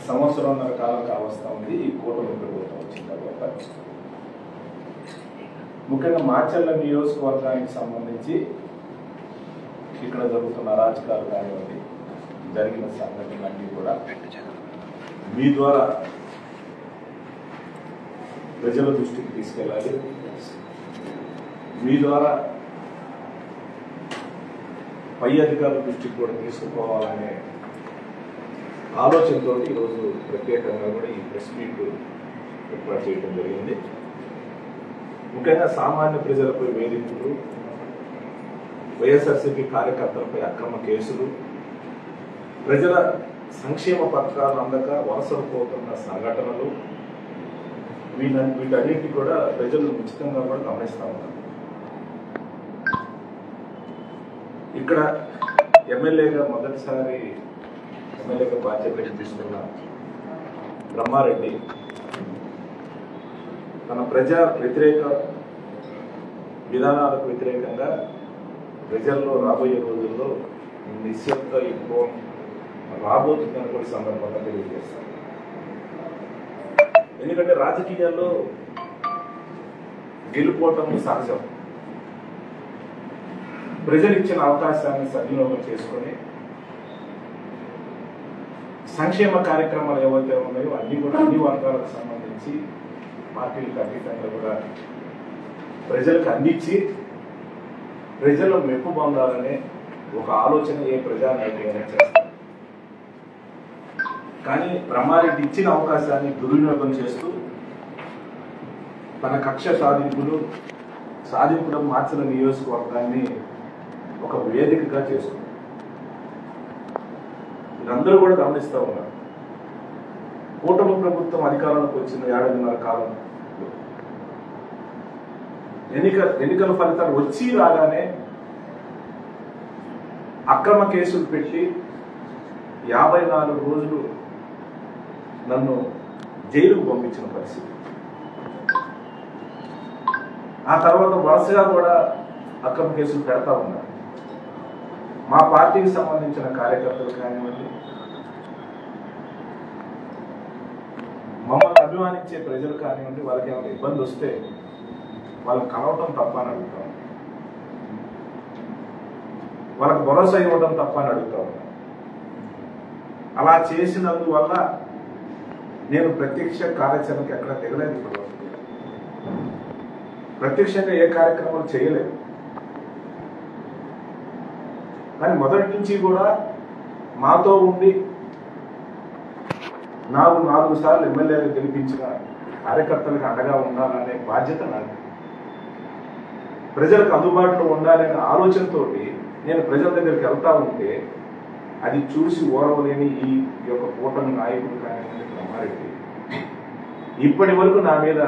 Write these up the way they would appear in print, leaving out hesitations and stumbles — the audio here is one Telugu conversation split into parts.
సంవత్సరంన్నర కాలం కావస్తా ఉంది ఈ కూటమి ప్రభుత్వం వచ్చిన తర్వాత. ముఖ్యంగా మాచర్ల నియోజకవర్గానికి సంబంధించి ఇక్కడ జరుగుతున్న అరాచకాలు కానివ్వండి, జరిగిన సంఘటనలన్నీ కూడా మీ ద్వారా ప్రజల దృష్టికి తీసుకెళ్ళాలి, మీ ద్వారా పై అధికారుల దృష్టికి కూడా తీసుకుపోవాలనే ఆలోచనతో ఈరోజు ప్రత్యేకంగా కూడా ఈ ప్రెస్ మీట్ ఏర్పాటు చేయడం జరిగింది. ముఖ్యంగా సామాన్య ప్రజలపై వేధింపులు, వైఎస్ఆర్సీపీ కార్యకర్తలపై అక్రమ కేసులు, ప్రజల సంక్షేమ పథకాలు అందక వలసలు పోతున్న సంఘటనలు, వీటన్నిటి కూడా ప్రజలు ఉచితంగా కూడా గమనిస్తూ ఉన్నారు. ఇక్కడ ఎమ్మెల్యేగా మొదటిసారి ఎమ్మెల్యేగా బాధ్యత తీసుకున్న బ్రహ్మారెడ్డి తన ప్రజా వ్యతిరేక విధానాలకు వ్యతిరేకంగా ప్రజల్లో రాబోయే రోజుల్లో నిశ్శబ్ద యుద్ధం రాబోతుందని కూడా సందర్భంగా తెలియజేస్తారు. ఎందుకంటే రాజకీయాల్లో గెలుపోవటం సహజం. ప్రజలు ఇచ్చిన అవకాశాన్ని సద్వినియోగం చేసుకొని సంక్షేమ కార్యక్రమాలు ఏవైతే ఉన్నాయో అన్ని కూడా అన్ని వర్గాలకు సంబంధించి పార్టీలకు అతీతంగా కూడా ప్రజలకు అందించి ప్రజలు మెప్పు పొందాలనే ఒక ఆలోచన ఏ ప్రజానాయకులైనా చేస్తారు. కానీ బ్రహ్మారెడ్డి ఇచ్చిన అవకాశాన్ని దుర్వినియోగం చేస్తూ తన కక్ష సాధింపుడం మార్చిన నియోజకవర్గాన్ని ఒక వేదికగా చేసుకుంది. మీరందరూ కూడా గమనిస్తూ ఉన్నారు. కూటమి ప్రభుత్వం అధికారంలోకి వచ్చిన 7.5 కాలం ఎన్నికల ఫలితాలు వచ్చి రాగానే అక్రమ కేసులు పెట్టి 54 రోజులు నన్ను జైలుకు పంపించిన పరిస్థితి. ఆ తర్వాత వరుసగా కూడా అక్రమ కేసులు పెడతా ఉన్నారు. మా పార్టీకి సంబంధించిన కార్యకర్తలు కానివ్వండి, మమ్మల్ని అభిమానించే ప్రజలు కానివ్వండి, వాళ్ళకి ఏమైనా ఇబ్బంది వస్తే వాళ్ళని కలవటం తప్ప అని అడుగుతాం, వాళ్ళకి భరోసా ఇవ్వడం తప్ప అని అడుగుతాం. అలా చేసినందువల్ల నేను ప్రత్యక్ష కార్యాచరణకి ఎక్కడ దిగలేదు. ఇప్పుడు ప్రత్యక్షంగా ఏ కార్యక్రమాలు చేయలేదు. కానీ మొదటి నుంచి కూడా మాతో ఉండి 4 సార్లు ఎమ్మెల్యేలు గెలిపించిన కార్యకర్తలకు అండగా ఉండాలనే బాధ్యత నాది. ప్రజలకు అందుబాటులో ఉండాలనే ఆలోచనతో నేను ప్రజల దగ్గరికి వెళ్తా ఉంటే అది చూసి ఓరవలేని ఈ యొక్క కూటమి నాయకుడు కానివ్వండి బ్రహ్మారెడ్డి ఇప్పటి వరకు నా మీద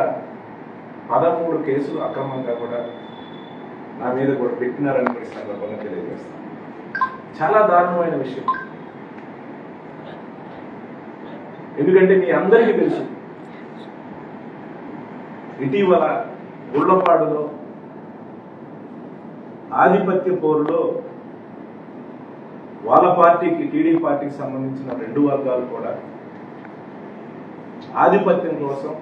13 కేసులు అక్రమంగా కూడా నా మీద కూడా పెట్టినారని కూడా సందర్భంగా తెలియజేస్తాను. చాలా దారుణమైన విషయం. ఎందుకంటే మీ అందరికీ తెలుసు, ఇటీవల గుళ్లపాడులో ఆధిపత్య పోరులో వాళ్ళ పార్టీకి టీడీపీ పార్టీకి సంబంధించిన 2 వర్గాలు కూడా ఆధిపత్యం కోసం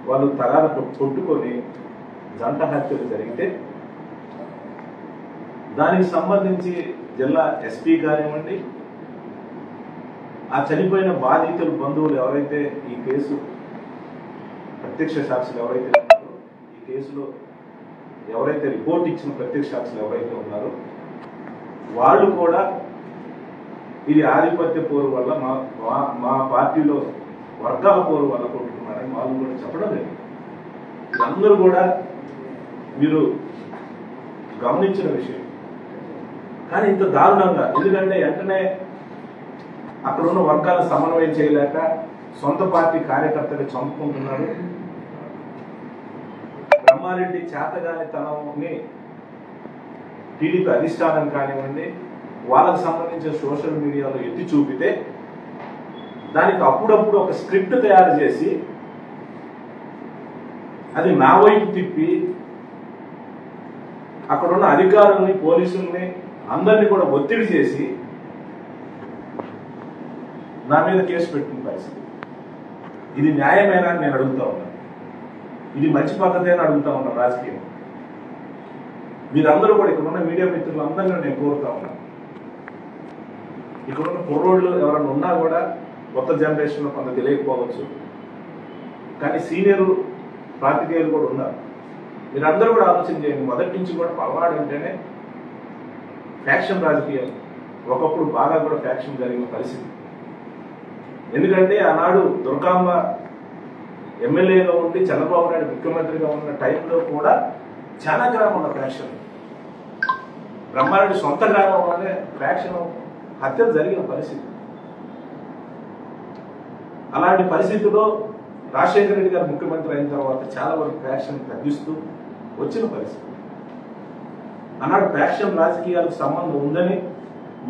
వాళ్ళు తగాద కొట్టుకొని జంట హత్యలు జరిగితే దానికి సంబంధించి జిల్లా ఎస్పీ కానివ్వండి, ఆ చనిపోయిన బాధితుల బంధువులు ఎవరైతే ఈ కేసు ప్రత్యక్ష సాక్షులు ఎవరైతే ఉన్నారో, ఈ కేసులో ఎవరైతే రిపోర్ట్ ఇచ్చిన ప్రత్యక్ష సాక్షులు ఎవరైతే ఉన్నారో వాళ్ళు కూడా ఇది ఆధిపత్య పోరు వల్ల మా పార్టీలో వర్గాల పోరు వల్ల కొట్టుకున్నారని వాళ్ళు కూడా చెప్పడం లేదు. అందరూ కూడా మీరు గమనించిన విషయం. కానీ ఇంత దారుణంగా, ఎందుకంటే వెంటనే అక్కడ ఉన్న వర్గాల సమన్వయం చేయలేక సొంత పార్టీ కార్యకర్తలు చంపుకుంటున్నారు. బ్రహ్మారెడ్డి చేతగాని తనని టీడీపీ అధిష్టానం కానివ్వండి, వాళ్ళకు సంబంధించిన సోషల్ మీడియాలో ఎత్తి చూపితే దానికి అప్పుడప్పుడు ఒక స్క్రిప్ట్ తయారు చేసి అది నా వైపు తిప్పి అక్కడున్న అధికారుల్ని, పోలీసుల్ని అందరినీ కూడా ఒత్తిడి చేసి నా మీద కేసు పెట్టిన పరిస్థితి. ఇది న్యాయమేనా అని నేను అడుగుతా ఉన్నాను. ఇది మంచి పద్ధతి అని అడుగుతా ఉన్నాను. రాజకీయం మీరందరూ కూడా ఇక్కడున్న మీడియా మిత్రులందరినీ నేను కోరుతా ఉన్నాను. ఇక్కడున్న కుర్రోళ్ళు ఎవరైనా ఉన్నా కూడా కొత్త జనరేషన్లో కొంత తెలియకపోవచ్చు, కానీ సీనియర్ పాత్రికేయులు కూడా ఉన్నారు. మీరందరూ కూడా ఆలోచన చేయండి. మొదటి నుంచి కూడా పల్నాడు అంటేనే ఫ్యాక్షన్ రాజకీయం. ఒకప్పుడు బాగా కూడా ఫ్యాక్షన్ జరిగిన పరిస్థితి. ఎందుకంటే ఆనాడు దుర్గాంబ ఎమ్మెల్యేగా ఉండి చంద్రబాబు నాయుడు ముఖ్యమంత్రిగా ఉన్న టైంలో కూడా చాలా గ్రామంలో ఫ్యాక్షన్, బ్రహ్మారెడ్డి సొంత గ్రామంలోనే ఫ్యాక్షన్ హత్యలు జరిగిన పరిస్థితి. అలాంటి పరిస్థితిలో రాజశేఖర రెడ్డి గారు ముఖ్యమంత్రి అయిన తర్వాత చాలా వరకు ఫ్యాక్షన్ తగ్గిస్తూ వచ్చిన పరిస్థితి. ఆనాడు ఫ్యాక్షన్ రాజకీయాలకు సంబంధం ఉందని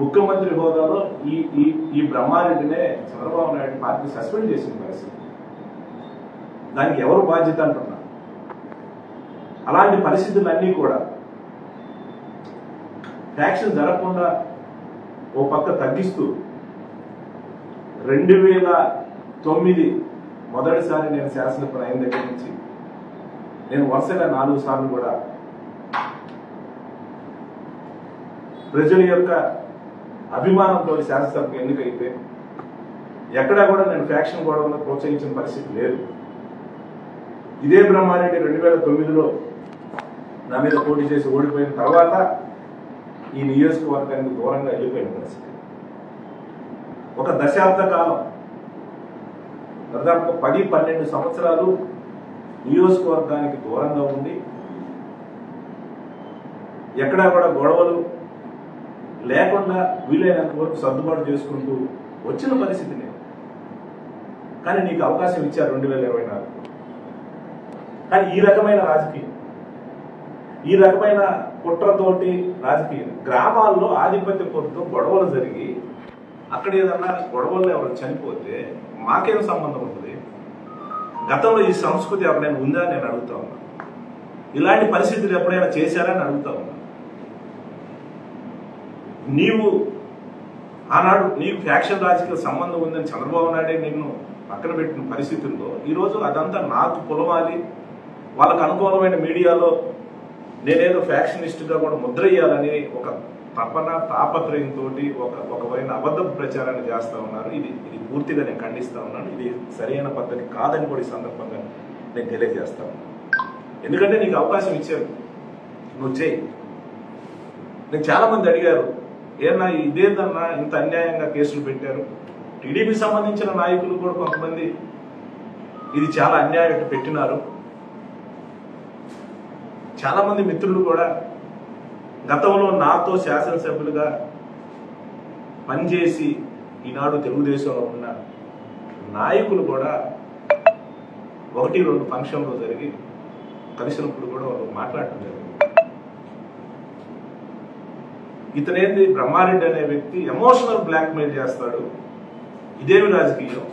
ముఖ్యమంత్రి హోదాలో ఈ బ్రహ్మారెడ్డినే చంద్రబాబు నాయుడు పార్టీ సస్పెండ్ చేసిన పరిస్థితి. దానికి ఎవరు బాధ్యత అంటున్నారు? అలాంటి పరిస్థితులన్నీ కూడా ఫ్యాక్షన్ జరగకుండా ఓ పక్క తగ్గిస్తూ 2009 మొదటిసారి నేను శాసనసభ్యుడు అయిన దగ్గర నుంచి నేను వరుసగా 4 సార్లు కూడా ప్రజల యొక్క అభిమానంతో శాసనసభకు ఎన్నికైతే ఎక్కడా కూడా నేను ఫ్యాక్షన్ గొడవలను ప్రోత్సహించిన పరిస్థితి లేదు. ఇదే బ్రహ్మారెడ్డి 2009లో నా మీద పోటీ చేసి ఓడిపోయిన తర్వాత ఈ నియోజకవర్గానికి దూరంగా వెళ్ళిపోయిన పరిస్థితి. ఒక దశాబ్ద కాలం దాదాపు 10-12 సంవత్సరాలు నియోజకవర్గానికి దూరంగా ఉండి ఎక్కడా కూడా గొడవలు లేకుండా వీలైనంత వరకు సర్దుబాటు చేసుకుంటూ వచ్చిన పరిస్థితి నేను. కానీ నీకు అవకాశం ఇచ్చారు 2024. కానీ ఈ రకమైన రాజకీయం, ఈ రకమైన కుట్రతోటి రాజకీయం, గ్రామాల్లో ఆధిపత్య పొందుతూ గొడవలు జరిగి అక్కడ ఏదన్నా గొడవల్లో ఎవరు చనిపోతే మాకేం సంబంధం ఉంటుంది? గతంలో ఈ సంస్కృతి ఎప్పుడైనా ఉందా నేను అడుగుతా ఉన్నా. ఇలాంటి పరిస్థితులు ఎప్పుడైనా చేశారని అడుగుతా ఉన్నా. నీవు ఆనాడు నీకు ఫ్యాక్షన్ రాజకీయ సంబంధం ఉందని చంద్రబాబు నాయుడే నిన్ను పక్కన పెట్టిన పరిస్థితుల్లో ఈరోజు అదంతా నాకు పొలవాలి, వాళ్ళకు అనుకూలమైన మీడియాలో నేనేదో ఫ్యాక్షనిస్ట్గా కూడా ముద్ర ఇయ్యాలని ఒక తపన తాపత్రయంతో ఒకవైన అబద్ధ ప్రచారాన్ని చేస్తూ ఉన్నారు. ఇది పూర్తిగా నేను ఖండిస్తూ ఉన్నాను. ఇది సరైన పద్ధతి కాదని కూడా ఈ సందర్భంగా నేను తెలియజేస్తాను. ఎందుకంటే నీకు అవకాశం ఇచ్చారు, నువ్వు చేయి. నేను చాలా మంది అడిగారు, ఏమన్నా ఇదేదన్నా ఇంత అన్యాయంగా కేసులు పెట్టారు. టీడీపీ సంబంధించిన నాయకులు కూడా కొంతమంది ఇది చాలా అన్యాయం పెట్టినారు. చాలా మంది మిత్రులు కూడా గతంలో నాతో శాసనసభ్యులుగా పనిచేసి ఈనాడు తెలుగుదేశంలో ఉన్న నాయకులు కూడా 1-2 ఫంక్షన్లో జరిగి కలిసినప్పుడు కూడా వాళ్ళు మాట్లాడటం జరిగింది. ఇతనేంది బ్రహ్మారెడ్డి అనే వ్యక్తి ఎమోషనల్ బ్లాక్మెయిల్ చేస్తాడు, ఇదేమి రాజకీయం,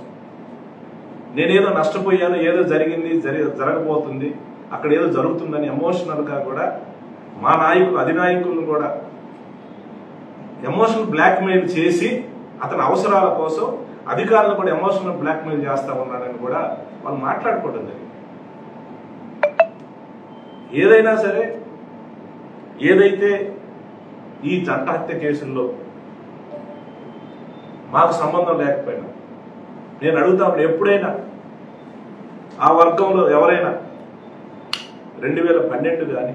నేనేదో నష్టపోయాను, ఏదో జరిగింది జరగబోతుంది, అక్కడ ఏదో జరుగుతుందని ఎమోషనల్గా కూడా మా నాయకులు అధినాయకులను కూడా ఎమోషనల్ బ్లాక్మెయిల్ చేసి అతని అవసరాల కోసం అధికారులు కూడా ఎమోషనల్ బ్లాక్మెయిల్ చేస్తా ఉన్నారని కూడా వాళ్ళు మాట్లాడుకోవడం జరిగింది. ఏదైనా సరే, ఏదైతే ఈ జంట హత్య కేసుల్లో మాకు సంబంధం లేకపోయినా నేను అడుగుతాను, ఎప్పుడైనా ఆ వర్గంలో ఎవరైనా 2012 కానీ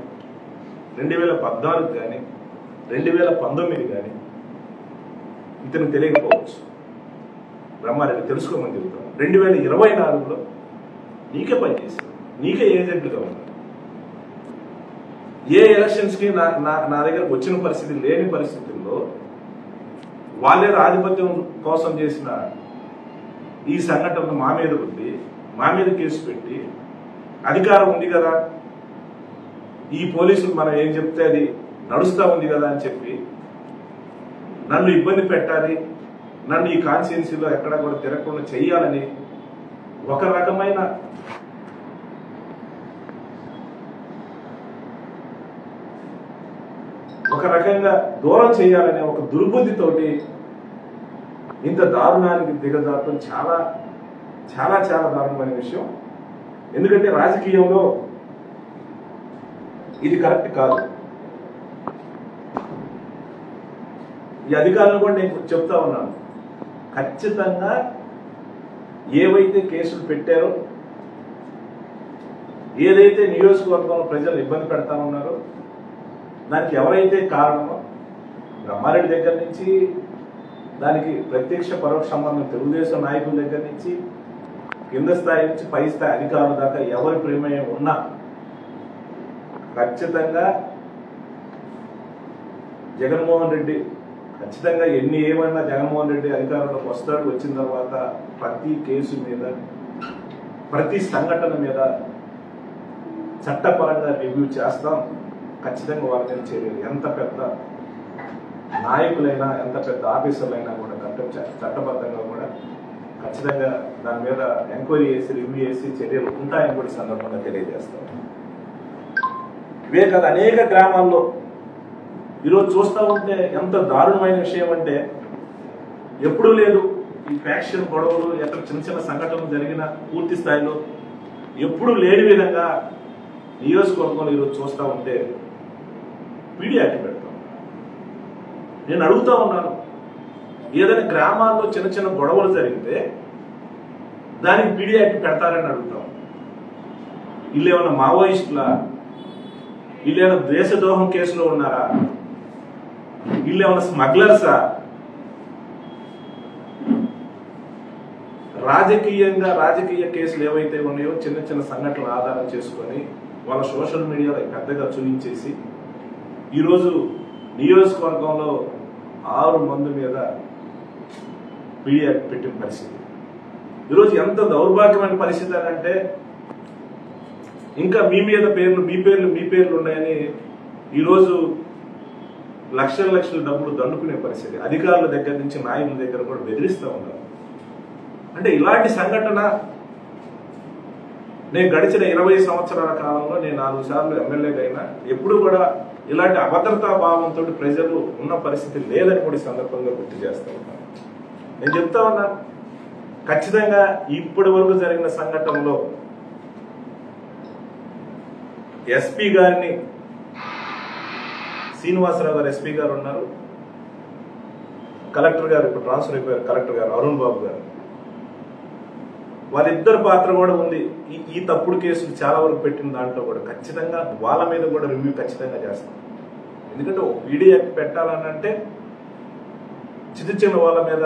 2014 కానీ 2019 కానీ ఇతను తెలియకపోవచ్చు, బ్రహ్మారెడ్డి తెలుసుకోమని చెబుతాను. 2024లో నీకే పనిచేశారు, నీకే ఏజెంట్గా ఉన్నారు. ఏ ఎలక్షన్స్కి నా దగ్గరకు వచ్చిన పరిస్థితి లేని పరిస్థితుల్లో వాళ్ళే ఆధిపత్యం కోసం చేసిన ఈ సంఘటనను మా మీద ఉంది, మా మీద కేసు పెట్టి అధికారం ఉంది కదా, ఈ పోలీసులు మనం ఏం చెప్తే అది నడుస్తూ ఉంది కదా అని చెప్పి నన్ను ఇబ్బంది పెట్టాలి, నన్ను ఈ కాన్స్టిట్యున్సీలో ఎక్కడా కూడా తిరగకుండా చెయ్యాలని ఒక రకమైన దూరం చేయాలనే ఒక దుర్బుద్ధితోటి ఇంత దారుణానికి దిగజారడం చాలా చాలా చాలా దారుణమైన విషయం. ఎందుకంటే రాజకీయంలో ఇది కరెక్ట్ కాదు. ఈ అధికారులు కూడా నేను చెప్తా ఉన్నాను, ఖచ్చితంగా ఏవైతే కేసులు పెట్టారో, ఏదైతే నియోజకవర్గంలో ప్రజలు ఇబ్బంది పెడతా ఉన్నారో దానికి ఎవరైతే కారణమో, బ్రహ్మారెడ్డి దగ్గర నుంచి దానికి ప్రత్యక్ష పరోక్ష సంబంధం తెలుగుదేశం నాయకుల దగ్గర నుంచి కింద స్థాయి నుంచి పై స్థాయి అధికారుల దాకా ఎవరి ప్రమేయం ఉన్నా ఖచ్చితంగా జగన్మోహన్ రెడ్డి ఖచ్చితంగా ఏమైనా జగన్మోహన్ రెడ్డి అధికారంలోకి వస్తాడు. వచ్చిన తర్వాత ప్రతి కేసు మీద, ప్రతి సంఘటన మీద చట్టపరంగా రివ్యూ చేస్తాం. ఖచ్చితంగా వాళ్ళ మీద చర్యలు, ఎంత పెద్ద నాయకులైనా ఎంత పెద్ద ఆఫీసర్లైనా కూడా చట్టబద్ధంగా కూడా ఖచ్చితంగా దాని మీద ఎంక్వైరీ చేసి రివ్యూ చేసి చర్యలు ఉంటాయని కూడా సందర్భంగా తెలియజేస్తాం. ఇవే కాదు, అనేక గ్రామాల్లో ఈరోజు చూస్తూ ఉంటే ఎంత దారుణమైన విషయం అంటే, ఎప్పుడూ లేదు ఈ ఫ్యాక్షన్ గొడవలు, ఎక్కడ చిన్న చిన్న సంఘటనలు జరిగిన పూర్తి స్థాయిలో ఎప్పుడూ లేని విధంగా నియోజకవర్గంలో ఈరోజు చూస్తూ ఉంటే పీడీ యాక్ట్ పెడతాం. నేను అడుగుతా ఉన్నాను, ఏదైనా గ్రామాల్లో చిన్న చిన్న గొడవలు జరిగితే దానికి పీడీ యాక్ట్ పెడతారని అడుగుతాం. వీళ్ళేమన్నా మావోయిస్టులా? వీళ్ళేమన్నా దేశద్రోహం కేసులో ఉన్నారా? వీళ్ళేమన్నా స్మగ్లర్సా? రాజకీయ కేసులు ఏవైతే ఉన్నాయో చిన్న చిన్న సంఘటనలు ఆధారం చేసుకొని వాళ్ళ సోషల్ మీడియాలో పెద్దగా చూపించేసి ఈరోజు నియోజకవర్గంలో 6 మంది మీద పీడీ యాక్ట్ పెట్టిన పరిస్థితి. ఈరోజు ఎంత దౌర్భాగ్యమైన పరిస్థితి అని అంటే, ఇంకా మీ పేర్లు ఉన్నాయని ఈరోజు లక్షల డబ్బులు దండుకునే పరిస్థితి. అధికారుల దగ్గర నుంచి నాయకుల దగ్గర కూడా బెదిరిస్తూ ఉన్నారు. అంటే ఇలాంటి సంఘటన నేను గడిచిన 20 సంవత్సరాల కాలంలో నేను 4 సార్లు ఎమ్మెల్యేగా అయినా ఎప్పుడు కూడా ఇలాంటి అభద్రతా భావంతో ప్రజలు ఉన్న పరిస్థితి లేదని కూడా సందర్భంగా గుర్తు చేస్తూ ఉన్నాను. నేను చెప్తా ఉన్నాను, ఖచ్చితంగా ఇప్పటి వరకు జరిగిన సంఘటనలో ఎస్పీ గారిని, శ్రీనివాసరావు గారు ఎస్పీ గారు ఉన్నారు, కలెక్టర్ గారు ఇప్పుడు ట్రాన్స్ఫర్ అయిపోయారు, కలెక్టర్ గారు అరుణ్ బాబు గారు, వాళ్ళిద్దరు పాత్ర కూడా ఉంది. ఈ తప్పుడు కేసులు చాలా వరకు పెట్టిన దాంట్లో కూడా ఖచ్చితంగా వాళ్ళ మీద కూడా రివ్యూ ఖచ్చితంగా చేస్తాం. ఎందుకంటే పీడీ యాక్ట్ పెట్టాలని అంటే చిన్న వాళ్ళ మీద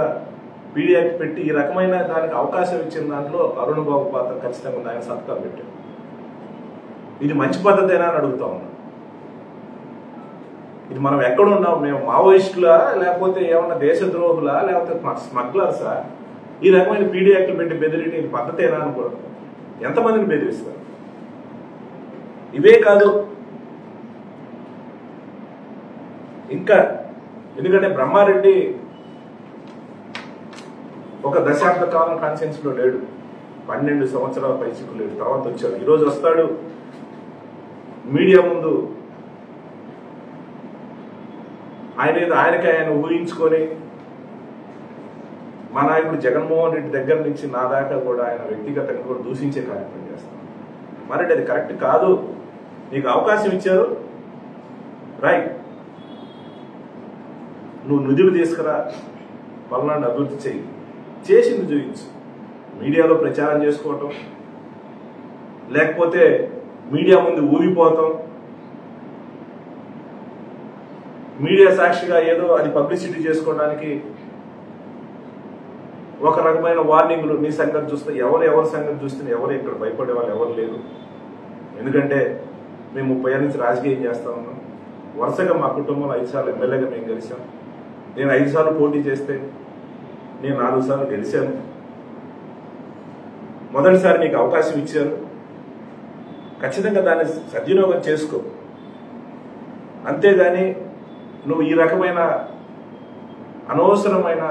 పీడీ యాక్ట్ పెట్టి ఈ రకమైన దానికి అవకాశం ఇచ్చిన దాంట్లో అరుణ్ బాబు పాత్ర ఖచ్చితంగా ఉంది. ఆయన సంతకాలు పెట్టారు. ఇది మంచి పద్ధతేనా అని అడుగుతా ఉన్నాం. ఇది మనం ఎక్కడున్నాం? మేము మావోయిస్టులా, లేకపోతే ఏమన్నా దేశద్రోహులా, లేకపోతే స్మగ్లర్సా? ఈ రకమైన పీడీ యాక్ట్లు పెట్టి బెదిరిని ఇది పద్ధతేనా అనుకోవడం? ఎంతమందిని బెదిరిస్తారు? ఇవే కాదు, ఇంకా ఎందుకంటే బ్రహ్మారెడ్డి ఒక దశాబ్ద కాలం కాన్ఫరెన్స్ లో లేడు, 12 సంవత్సరాల పైచికు లేడు. తర్వాత వచ్చాడు, ఈరోజు వస్తాడు మీడియా ముందు ఆయన ఊహించుకొని మా నాయకుడు జగన్మోహన్ రెడ్డి దగ్గర నుంచి నా దాకా కూడా ఆయన వ్యక్తిగతంగా కూడా దూషించే కార్యక్రమం చేస్తాను. మరి అది కరెక్ట్ కాదు. నీకు అవకాశం ఇచ్చారు, రైట్, నువ్వు నిధులు తీసుకురా, పల్నాడు అభివృద్ధి చెయ్యి, చేసింది చూపించు. మీడియాలో ప్రచారం చేసుకోవటం, లేకపోతే మీడియా ముందు ఊగిపోతాం, మీడియా సాక్షిగా ఏదో అది పబ్లిసిటీ చేసుకోవడానికి ఒక రకమైన వార్నింగ్లు. నీ సంగతి చూస్తే ఎవరి సంగతి చూస్తే ఎవరు ఇక్కడ భయపడే వాళ్ళు ఎవరు లేరు. ఎందుకంటే మేము 30 ఏళ్ళ నుంచి రాజకీయం చేస్తా ఉన్నాం. వరుసగా మా కుటుంబంలో 5 సార్లు ఎమ్మెల్యేగా మేము గెలిచాం. నేను 5 సార్లు పోటీ చేస్తే నేను 4 సార్లు గెలిచాను. మొదటిసారి నీకు అవకాశం ఇచ్చారు, ఖచ్చితంగా దాన్ని సద్వినియోగం చేసుకో. అంతేగాని నువ్వు ఈ రకమైన అనవసరమైన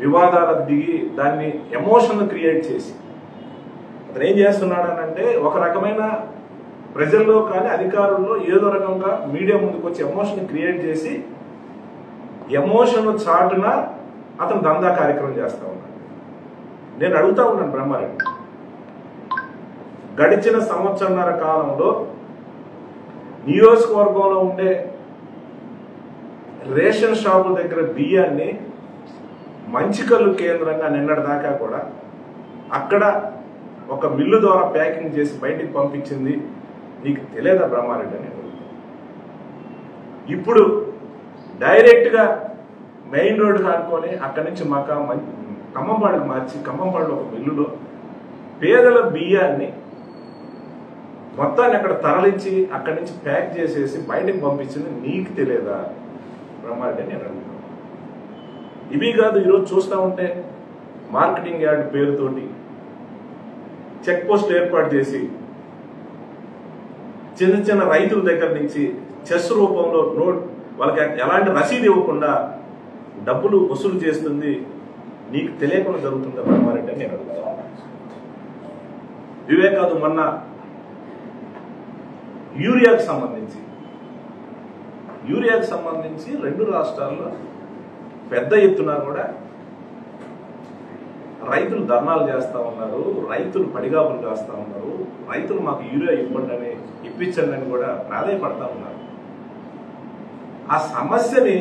వివాదాలకు దిగి దాన్ని ఎమోషన్ క్రియేట్ చేసి అతను ఏం చేస్తున్నాడనంటే ఒక రకమైన ప్రజల్లో కానీ అధికారుల్లో ఏదో రకంగా మీడియా ముందుకు వచ్చి ఎమోషన్ క్రియేట్ చేసి ఎమోషన్ చాటున అతను దందా కార్యక్రమం చేస్తూ ఉన్నాడు. నేను అడుగుతా ఉన్నాను బ్రహ్మారెడ్డి, గడిచిన సంవత్సరన్నర కాలంలో నియోజకవర్గంలో ఉండే రేషన్ షాపుల దగ్గర బియ్యాన్ని మంచికల్లు కేంద్రంగా నిన్నటి దాకా కూడా అక్కడ ఒక మిల్లు ద్వారా ప్యాకింగ్ చేసి బయటికి పంపించింది నీకు తెలియదా బ్రహ్మారెడ్డి అని? ఇప్పుడు డైరెక్ట్గా మెయిన్ రోడ్డు కానుకొని అక్కడి నుంచి ఖమ్మంపాడుకు మార్చి ఖమ్మంపాడులో ఒక మిల్లులో పేదల బియ్యాన్ని మొత్తాన్ని అక్కడ తరలించి అక్కడి నుంచి ప్యాక్ చేసేసి బయటకు పంపించింది నీకు తెలియదా బ్రహ్మారెడ్డి అని నేను అడుగుతాను. ఇవి కాదు, ఈరోజు చూస్తూ ఉంటే మార్కెటింగ్ యార్డ్ పేరుతోటి చెక్ పోస్ట్ ఏర్పాటు చేసి చిన్న చిన్న రైతుల దగ్గర నుంచి చెస్ రూపంలో నోట్ వాళ్ళకి ఎలాంటి రసీదు ఇవ్వకుండా డబ్బులు వసూలు చేస్తుంది నీకు తెలియకుండా జరుగుతుందా బ్రహ్మారెడ్డి అని నేను అడుగుతాను. ఇవే కాదు, మొన్న యూరియాకు సంబంధించి 2 రాష్ట్రాల్లో పెద్ద ఎత్తున కూడా రైతులు ధర్నాలు చేస్తూ ఉన్నారు, రైతులు పడిగాపులు కాస్తూ ఉన్నారు, రైతులు మాకు యూరియా ఇప్పించండి అని కూడా ప్రాధాయపడతా ఉన్నారు. ఆ సమస్యని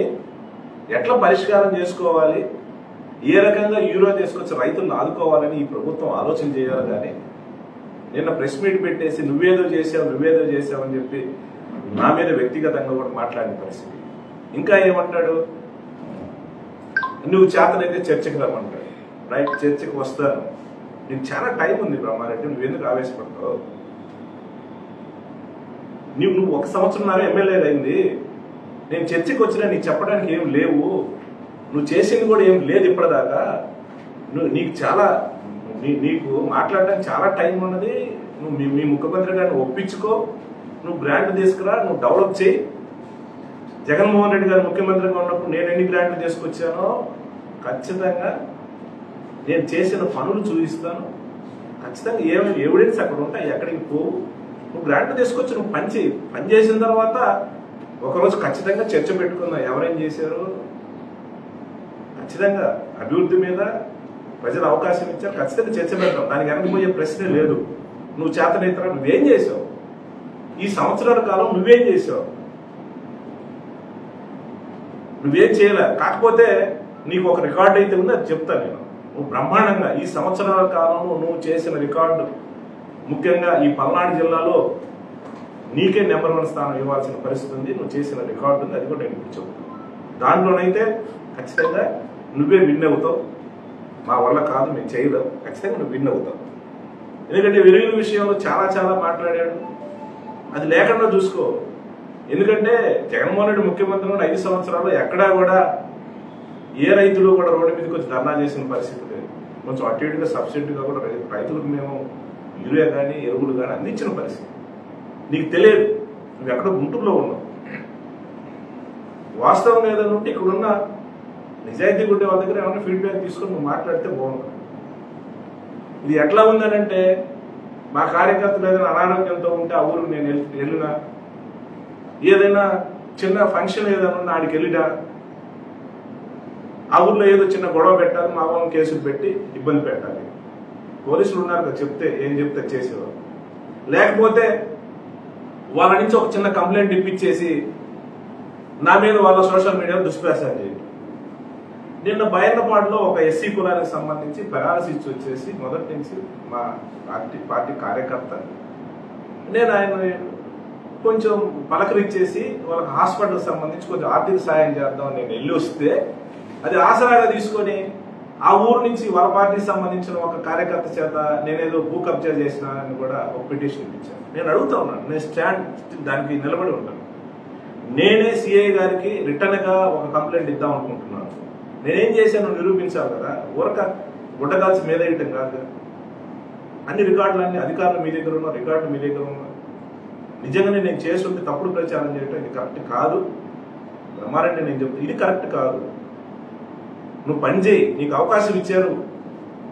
ఎట్లా పరిష్కారం చేసుకోవాలి, ఏ రకంగా యూరియా తీసుకొచ్చి రైతులను ఆదుకోవాలని ఈ ప్రభుత్వం ఆలోచన చేయాలి. కానీ నిన్న ప్రెస్ మీట్ పెట్టేసి నువ్వేదో చేసావు అని చెప్పి నా మీద వ్యక్తిగతంగా కూడా మాట్లాడిన పరిస్థితి. ఇంకా ఏమంటాడు, నువ్వు చేతనైతే చర్చకు రమ్మంటాడు. రైట్, చర్చకు వస్తాను, నీకు చాలా టైం ఉంది బ్రహ్మారెడ్డి, నువ్వెందుకు ఆవేశపడతావు? నువ్వు 1 సంవత్సరంన్నర ఎమ్మెల్యే అయింది, నేను చర్చకు వచ్చినా నీకు చెప్పడానికి ఏం లేవు, నువ్వు చేసింది కూడా ఏం లేదు ఇప్పటిదాకా, నీకు మాట్లాడడానికి చాలా టైం ఉన్నది, నువ్వు మీ ముఖ్యమంత్రి గారిని ఒప్పించుకో, నువ్వు గ్రాంట్ తీసుకురా, నువ్వు డెవలప్ చేయి. జగన్మోహన్ రెడ్డి గారు ముఖ్యమంత్రిగా ఉన్నప్పుడు నేను ఎన్ని గ్రాంట్లు తీసుకొచ్చానో ఖచ్చితంగా నేను చేసిన పనులు చూపిస్తాను, ఖచ్చితంగా ఏమైనా ఎవిడెన్స్ అక్కడ ఉంటాయి, ఎక్కడికి పోవు, నువ్వు గ్రాంట్ తీసుకొచ్చి నువ్వు పని చేసిన తర్వాత ఒకరోజు ఖచ్చితంగా చర్చ పెట్టుకుందాం, ఎవరేం చేశారు, ఖచ్చితంగా అభివృద్ధి మీద ప్రజలు అవకాశం ఇచ్చారు, ఖచ్చితంగా చర్చ పెడతాం, దానికి వెనకపోయే ప్రశ్నే లేదు. నువ్వు చేతనైతే నువ్వేం చేసావు, ఈ సంవత్సరాల కాలం నువ్వేం చేసావు? నువ్వేం చేయలే. కాకపోతే నీకు ఒక రికార్డు అయితే ఉంది, అది చెప్తాను నేను. నువ్వు బ్రహ్మాండంగా ఈ సంవత్సరాల కాలంలో నువ్వు చేసిన రికార్డు, ముఖ్యంగా ఈ పల్నాడు జిల్లాలో నీకే నెంబర్ 1 స్థానం ఇవ్వాల్సిన పరిస్థితి ఉంది, నువ్వు చేసిన రికార్డు ఉంది, అది కూడా నేను ఇప్పుడు చెప్తాను. దాంట్లోనైతే ఖచ్చితంగా నువ్వే విన్ అవుతావు, మా వల్ల కాదు, మేము చేయలేవు, ఖచ్చితంగా నువ్వు విన్ అవుతావు. ఎందుకంటే విలువల విషయంలో చాలా మాట్లాడాడు, అది లేకుండా చూసుకో. ఎందుకంటే జగన్మోహన్ రెడ్డి ముఖ్యమంత్రి 5 సంవత్సరాల్లో ఎక్కడా కూడా ఏ రైతులు కూడా రోడ్డు మీదకి వచ్చి ధర్నా చేసిన పరిస్థితి లేదు. కొంచెం అటు ఇటుగా సబ్సిడీగా కూడా రైతులకు మేము యూరియా కానీ ఎరువులు కానీ అందించిన పరిస్థితి. నీకు తెలియదు, నువ్వు ఎక్కడో గుంటూరులో ఉన్నావు. వాస్తవంగా ఏదైనా ఉంటే ఇక్కడున్న నిజాయితీ ఉండే వాళ్ళ దగ్గర ఏమైనా ఫీడ్బ్యాక్ తీసుకొని నువ్వు మాట్లాడితే బాగుంటుంది. ఇది ఎట్లా ఉందనంటే, మా కార్యకర్తలు ఏదైనా అనారోగ్యంతో ఉంటే ఆ ఊరికి నేను వెళ్ళినా, ఏదైనా చిన్న ఫంక్షన్ ఏదైనా ఉన్నా ఆడికి వెళ్ళినా, ఆ ఊర్లో ఏదో చిన్న గొడవ పెట్టాలి, మా వాళ్ళని కేసులు పెట్టి ఇబ్బంది పెట్టాలి. పోలీసులు ఉన్నారు కదా, ఏం చెప్తే చేసేవారు. లేకపోతే వాళ్ళ నుంచి ఒక చిన్న కంప్లైంట్ ఇప్పించేసి నా మీద వాళ్ళ సోషల్ మీడియాలో దుష్ప్రచారం చేయండి. నిన్న బైర్లపాడులో ఒక ఎస్సీ కులానికి సంబంధించి పెరాలసిస్ వచ్చేసి మొదటి నుంచి మా పార్టీ కార్యకర్త, నేను ఆయన కొంచెం పలకరించేసి వాళ్ళకి హాస్పిటల్కి సంబంధించి కొంచెం ఆర్థిక సాయం చేద్దాం నేను వెళ్ళి వస్తే, అది ఆసరాగా తీసుకొని ఆ ఊరు నుంచి వాళ్ళ పార్టీకి సంబంధించిన ఒక కార్యకర్త చేత నేనేదో భూ కబ్జా చేసిన అని కూడా ఒక పిటిషన్ ఇప్పించాను. నేను అడుగుతా ఉన్నాను, నేను స్టాండ్ దానికి నిలబడి ఉంటాను. నేనే సిఐ గారికి రిటర్న్గా ఒక కంప్లైంట్ ఇద్దాం అనుకుంటున్నాను. నేనేం చేశాను నిరూపించాలి కదా, ఊరక గుడ్డగాల్సి మీద వేయటం కాదు. అన్ని రికార్డులన్నీ అధికారులు మీ దగ్గర ఉన్నా, రికార్డులు మీ దగ్గర ఉన్నా. నిజంగానే నేను చేస్తుంటే తప్పుడు ప్రచారం చేయటం ఇది కరెక్ట్ కాదు. బ్రహ్మారెడ్డి నేను చెప్తాను, ఇది కరెక్ట్ కాదు. నువ్వు పని చేయి, నీకు అవకాశం ఇచ్చారు,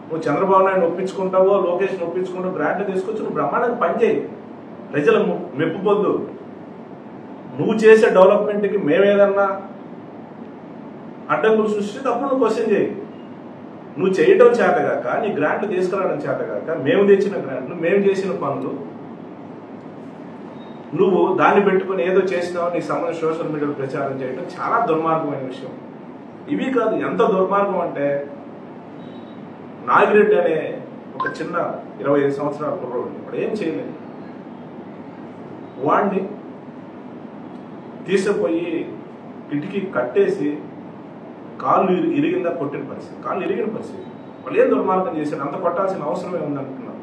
నువ్వు చంద్రబాబు నాయుడు ఒప్పించుకుంటావో లోకేష్ని ఒప్పించుకుంటావు, గ్రాంట్ తీసుకొచ్చి నువ్వు బ్రహ్మాండంగా పని చేయి, ప్రజల మెప్పు పొందు. నువ్వు చేసే డెవలప్మెంట్కి మేమేదన్నా అడ్డంకులు సృష్టిస్తే అప్పుడు నువ్వు క్వశ్చన్ చేయి. నువ్వు చేయటం చేతగాక, నీ గ్రాంట్లు తీసుకురావడం చేతగాక, మేము తెచ్చిన గ్రాంట్లు, మేము చేసిన పనులు నువ్వు దాన్ని పెట్టుకుని ఏదో చేసినావు నీకు సంబంధించి సోషల్ మీడియాలో ప్రచారం చేయడం చాలా దుర్మార్గమైన విషయం. ఇవి కాదు, ఎంత దుర్మార్గం అంటే నాగిరెడ్డి అనే ఒక చిన్న 25 సంవత్సరాల కుర్రోడు ఇప్పుడు ఏం చేయలేదు. వాడిని తీసుకుపోయి కిటికీ కట్టేసి కాళ్ళు ఇరిగిందా కొట్టిన పరిస్థితి, కాళ్ళు ఇరిగిన పరిస్థితి. వాళ్ళు ఏం దుర్మార్గం చేశారు, అంత కొట్టాల్సిన అవసరమే ఉందనుకున్నాను.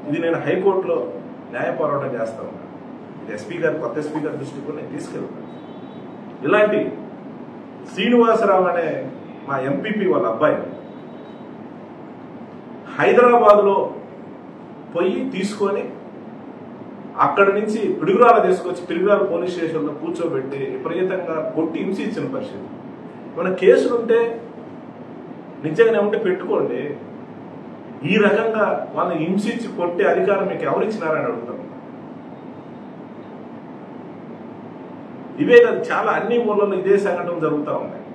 ఇది నేను హైకోర్టులో న్యాయ పోరాటం చేస్తా ఉన్నాను. ఇది ఎస్పీ గారు, కొత్త ఎస్పీ గారి దృష్టికి కూడా నేను తీసుకెళ్తాను. ఇలాంటి శ్రీనివాసరావు అనే మా ఎంపీపీ వాళ్ళ అబ్బాయి హైదరాబాద్లో పోయి తీసుకొని అక్కడి నుంచి పిడుగురాల తీసుకొచ్చి పిడుగురాల పోలీస్ స్టేషన్లో కూర్చోబెట్టి విపరీతంగా కొట్టి హింసించిన పరిస్థితి. మన కేసులుంటే నిజంగానే ఉంటే పెట్టుకోండి. ఈ రకంగా వాళ్ళని హింసించి కొట్టే అధికారం మీకు ఎవరిచ్చినారని అడుగుతాం. ఇవే కాదు, చాలా అన్ని ఊళ్ళలో ఇదే సంఘటన జరుగుతూ ఉన్నాయి.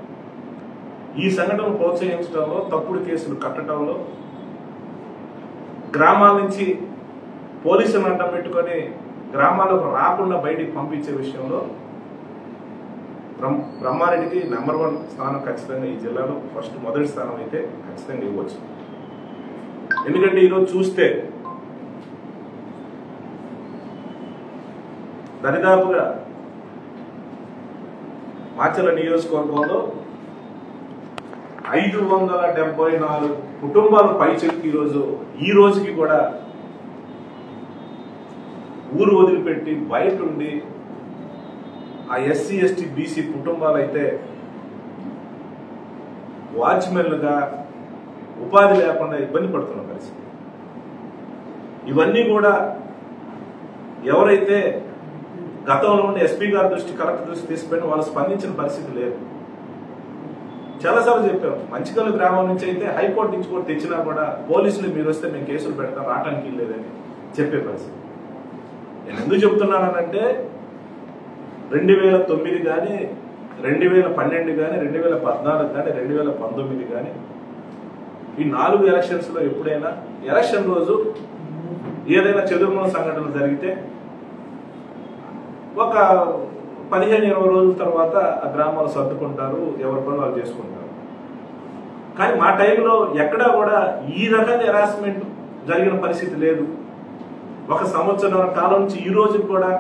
ఈ సంఘటన ప్రోత్సహించడంలో, తప్పుడు కేసులు కట్టడంలో, గ్రామాల నుంచి పోలీసులను అడ్డం పెట్టుకొని గ్రామాలకు రాకుండా బయటికి పంపించే విషయంలో బ్రహ్మారెడ్డికి నెంబర్ 1 స్థానం ఖచ్చితంగా ఈ జిల్లాలో మొదటి స్థానం అయితే ఖచ్చితంగా ఇవ్వచ్చు. ఎందుకంటే ఈరోజు చూస్తే దరిదాపుగా మాచర్ల నియోజకవర్గంలో 574 కుటుంబాలు పైచెక్కి ఈ రోజుకి కూడా ఊరు వదిలిపెట్టి బయట ఉండి ఆ ఎస్సీ ఎస్టీ బీసీ కుటుంబాలు అయితే వాచ్మెన్లుగా ఉపాధి లేకుండా ఇబ్బంది పడుతున్న పరిస్థితి. ఇవన్నీ కూడా ఎవరైతే గతంలో ఉండే ఎస్పీ గారి దృష్టి, కలెక్టర్ దృష్టి తీసుకుపోయినా వాళ్ళు స్పందించిన పరిస్థితి లేదు. చాలాసార్లు చెప్పాము, మంచికల్లు గ్రామం నుంచి అయితే హైకోర్టు నుంచి కూడా తెచ్చినా కూడా పోలీసులు మీరు వస్తే మేము కేసులు పెడతాం, రావటానికి లేదని చెప్పే పరిస్థితి. నేను ఎందుకు చెప్తున్నానంటే 2009 కానీ 2012 కానీ 2014 కానీ 2019 కానీ ఈ 4 ఎలక్షన్స్లో ఎప్పుడైనా ఎలక్షన్ రోజు ఏదైనా చెదురుమల సంఘటనలు జరిగితే ఒక 15-20 రోజుల తర్వాత ఆ గ్రామాలు సర్దుకుంటారు, ఎవరి పనులు వాళ్ళు చేసుకుంటారు. కానీ మా టైంలో ఎక్కడా కూడా ఈ రకంగా హెరాస్మెంట్ జరిగిన పరిస్థితి లేదు. 1 సంవత్సరం కాలం నుంచి ఈ రోజు కూడా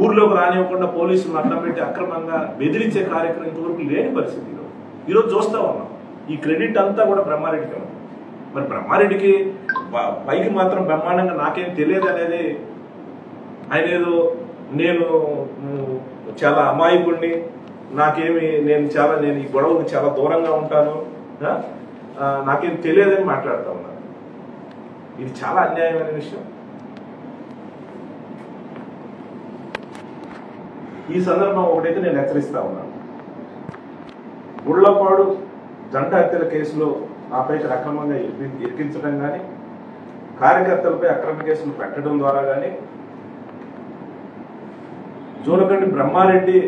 ఊర్లోకి రానివ్వకుండా పోలీసులు అడ్డం పెట్టి అక్రమంగా బెదిరించే కార్యక్రమం ఇంతవరకు లేని పరిస్థితి ఈరోజు చూస్తూ ఉన్నాం. ఈ క్రెడిట్ అంతా కూడా బ్రహ్మారెడ్డికి ఉంది. మరి బ్రహ్మారెడ్డికి పైకి మాత్రం బ్రహ్మాండంగా నాకేం తెలియదు అనేది, ఆయన ఏదో నేను చాలా అమాయకుడిని, నేను ఈ గొడవకు చాలా దూరంగా ఉంటాను, నాకేం తెలియదని మాట్లాడుతూ ఉన్నాను. ఇది చాలా అన్యాయమైన విషయం. ఈ సందర్భం ఒకటైతే నేను హెచ్చరిస్తా ఉన్నాను. గుళ్ళపాడు జంట హత్యల కేసులో నాపైకి అక్రమంగా ఇరికించడం కానీ, కార్యకర్తలపై అక్రమ కేసులు పెట్టడం ద్వారా కానీ, జూలకండి బ్రహ్మారెడ్డి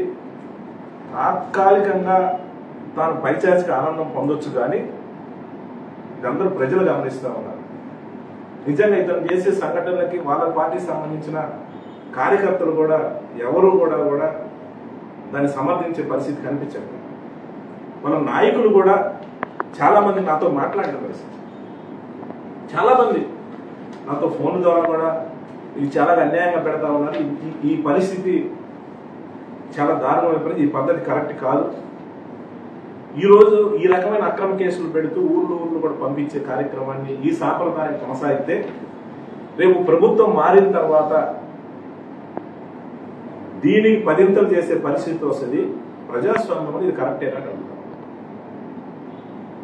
తాత్కాలికంగా తాను పైచాచిక ఆనందం పొందొచ్చు కానీ ఇదందరూ ప్రజలు గమనిస్తూ ఉన్నారు. నిజంగా ఇతను చేసే సంఘటనలకి వాళ్ళ పార్టీకి సంబంధించిన కార్యకర్తలు కూడా ఎవరు కూడా దాన్ని సమర్థించే పరిస్థితి కనిపించదు. మన నాయకులు కూడా చాలా మంది నాతో మాట్లాడిన పరిస్థితి, చాలా మంది నాతో ఫోన్ ద్వారా కూడా ఇది చాలా అన్యాయంగా పెడతా ఉన్నారు, ఈ పరిస్థితి చాలా దారుణమైన, ఈ పద్ధతి కరెక్ట్ కాదు. ఈరోజు ఈ రకమైన అక్రమ కేసులు పెడుతూ ఊర్లు కూడా పంపించే కార్యక్రమాన్ని ఈ సాంప్రదాయం కొనసాగితే రేపు ప్రభుత్వం మారిన తర్వాత దీనికి పదింతలు చేసే పరిస్థితి వస్తుంది. ప్రజాస్వామ్యం ఇది కరెక్టేనా అని అడుగుతాం.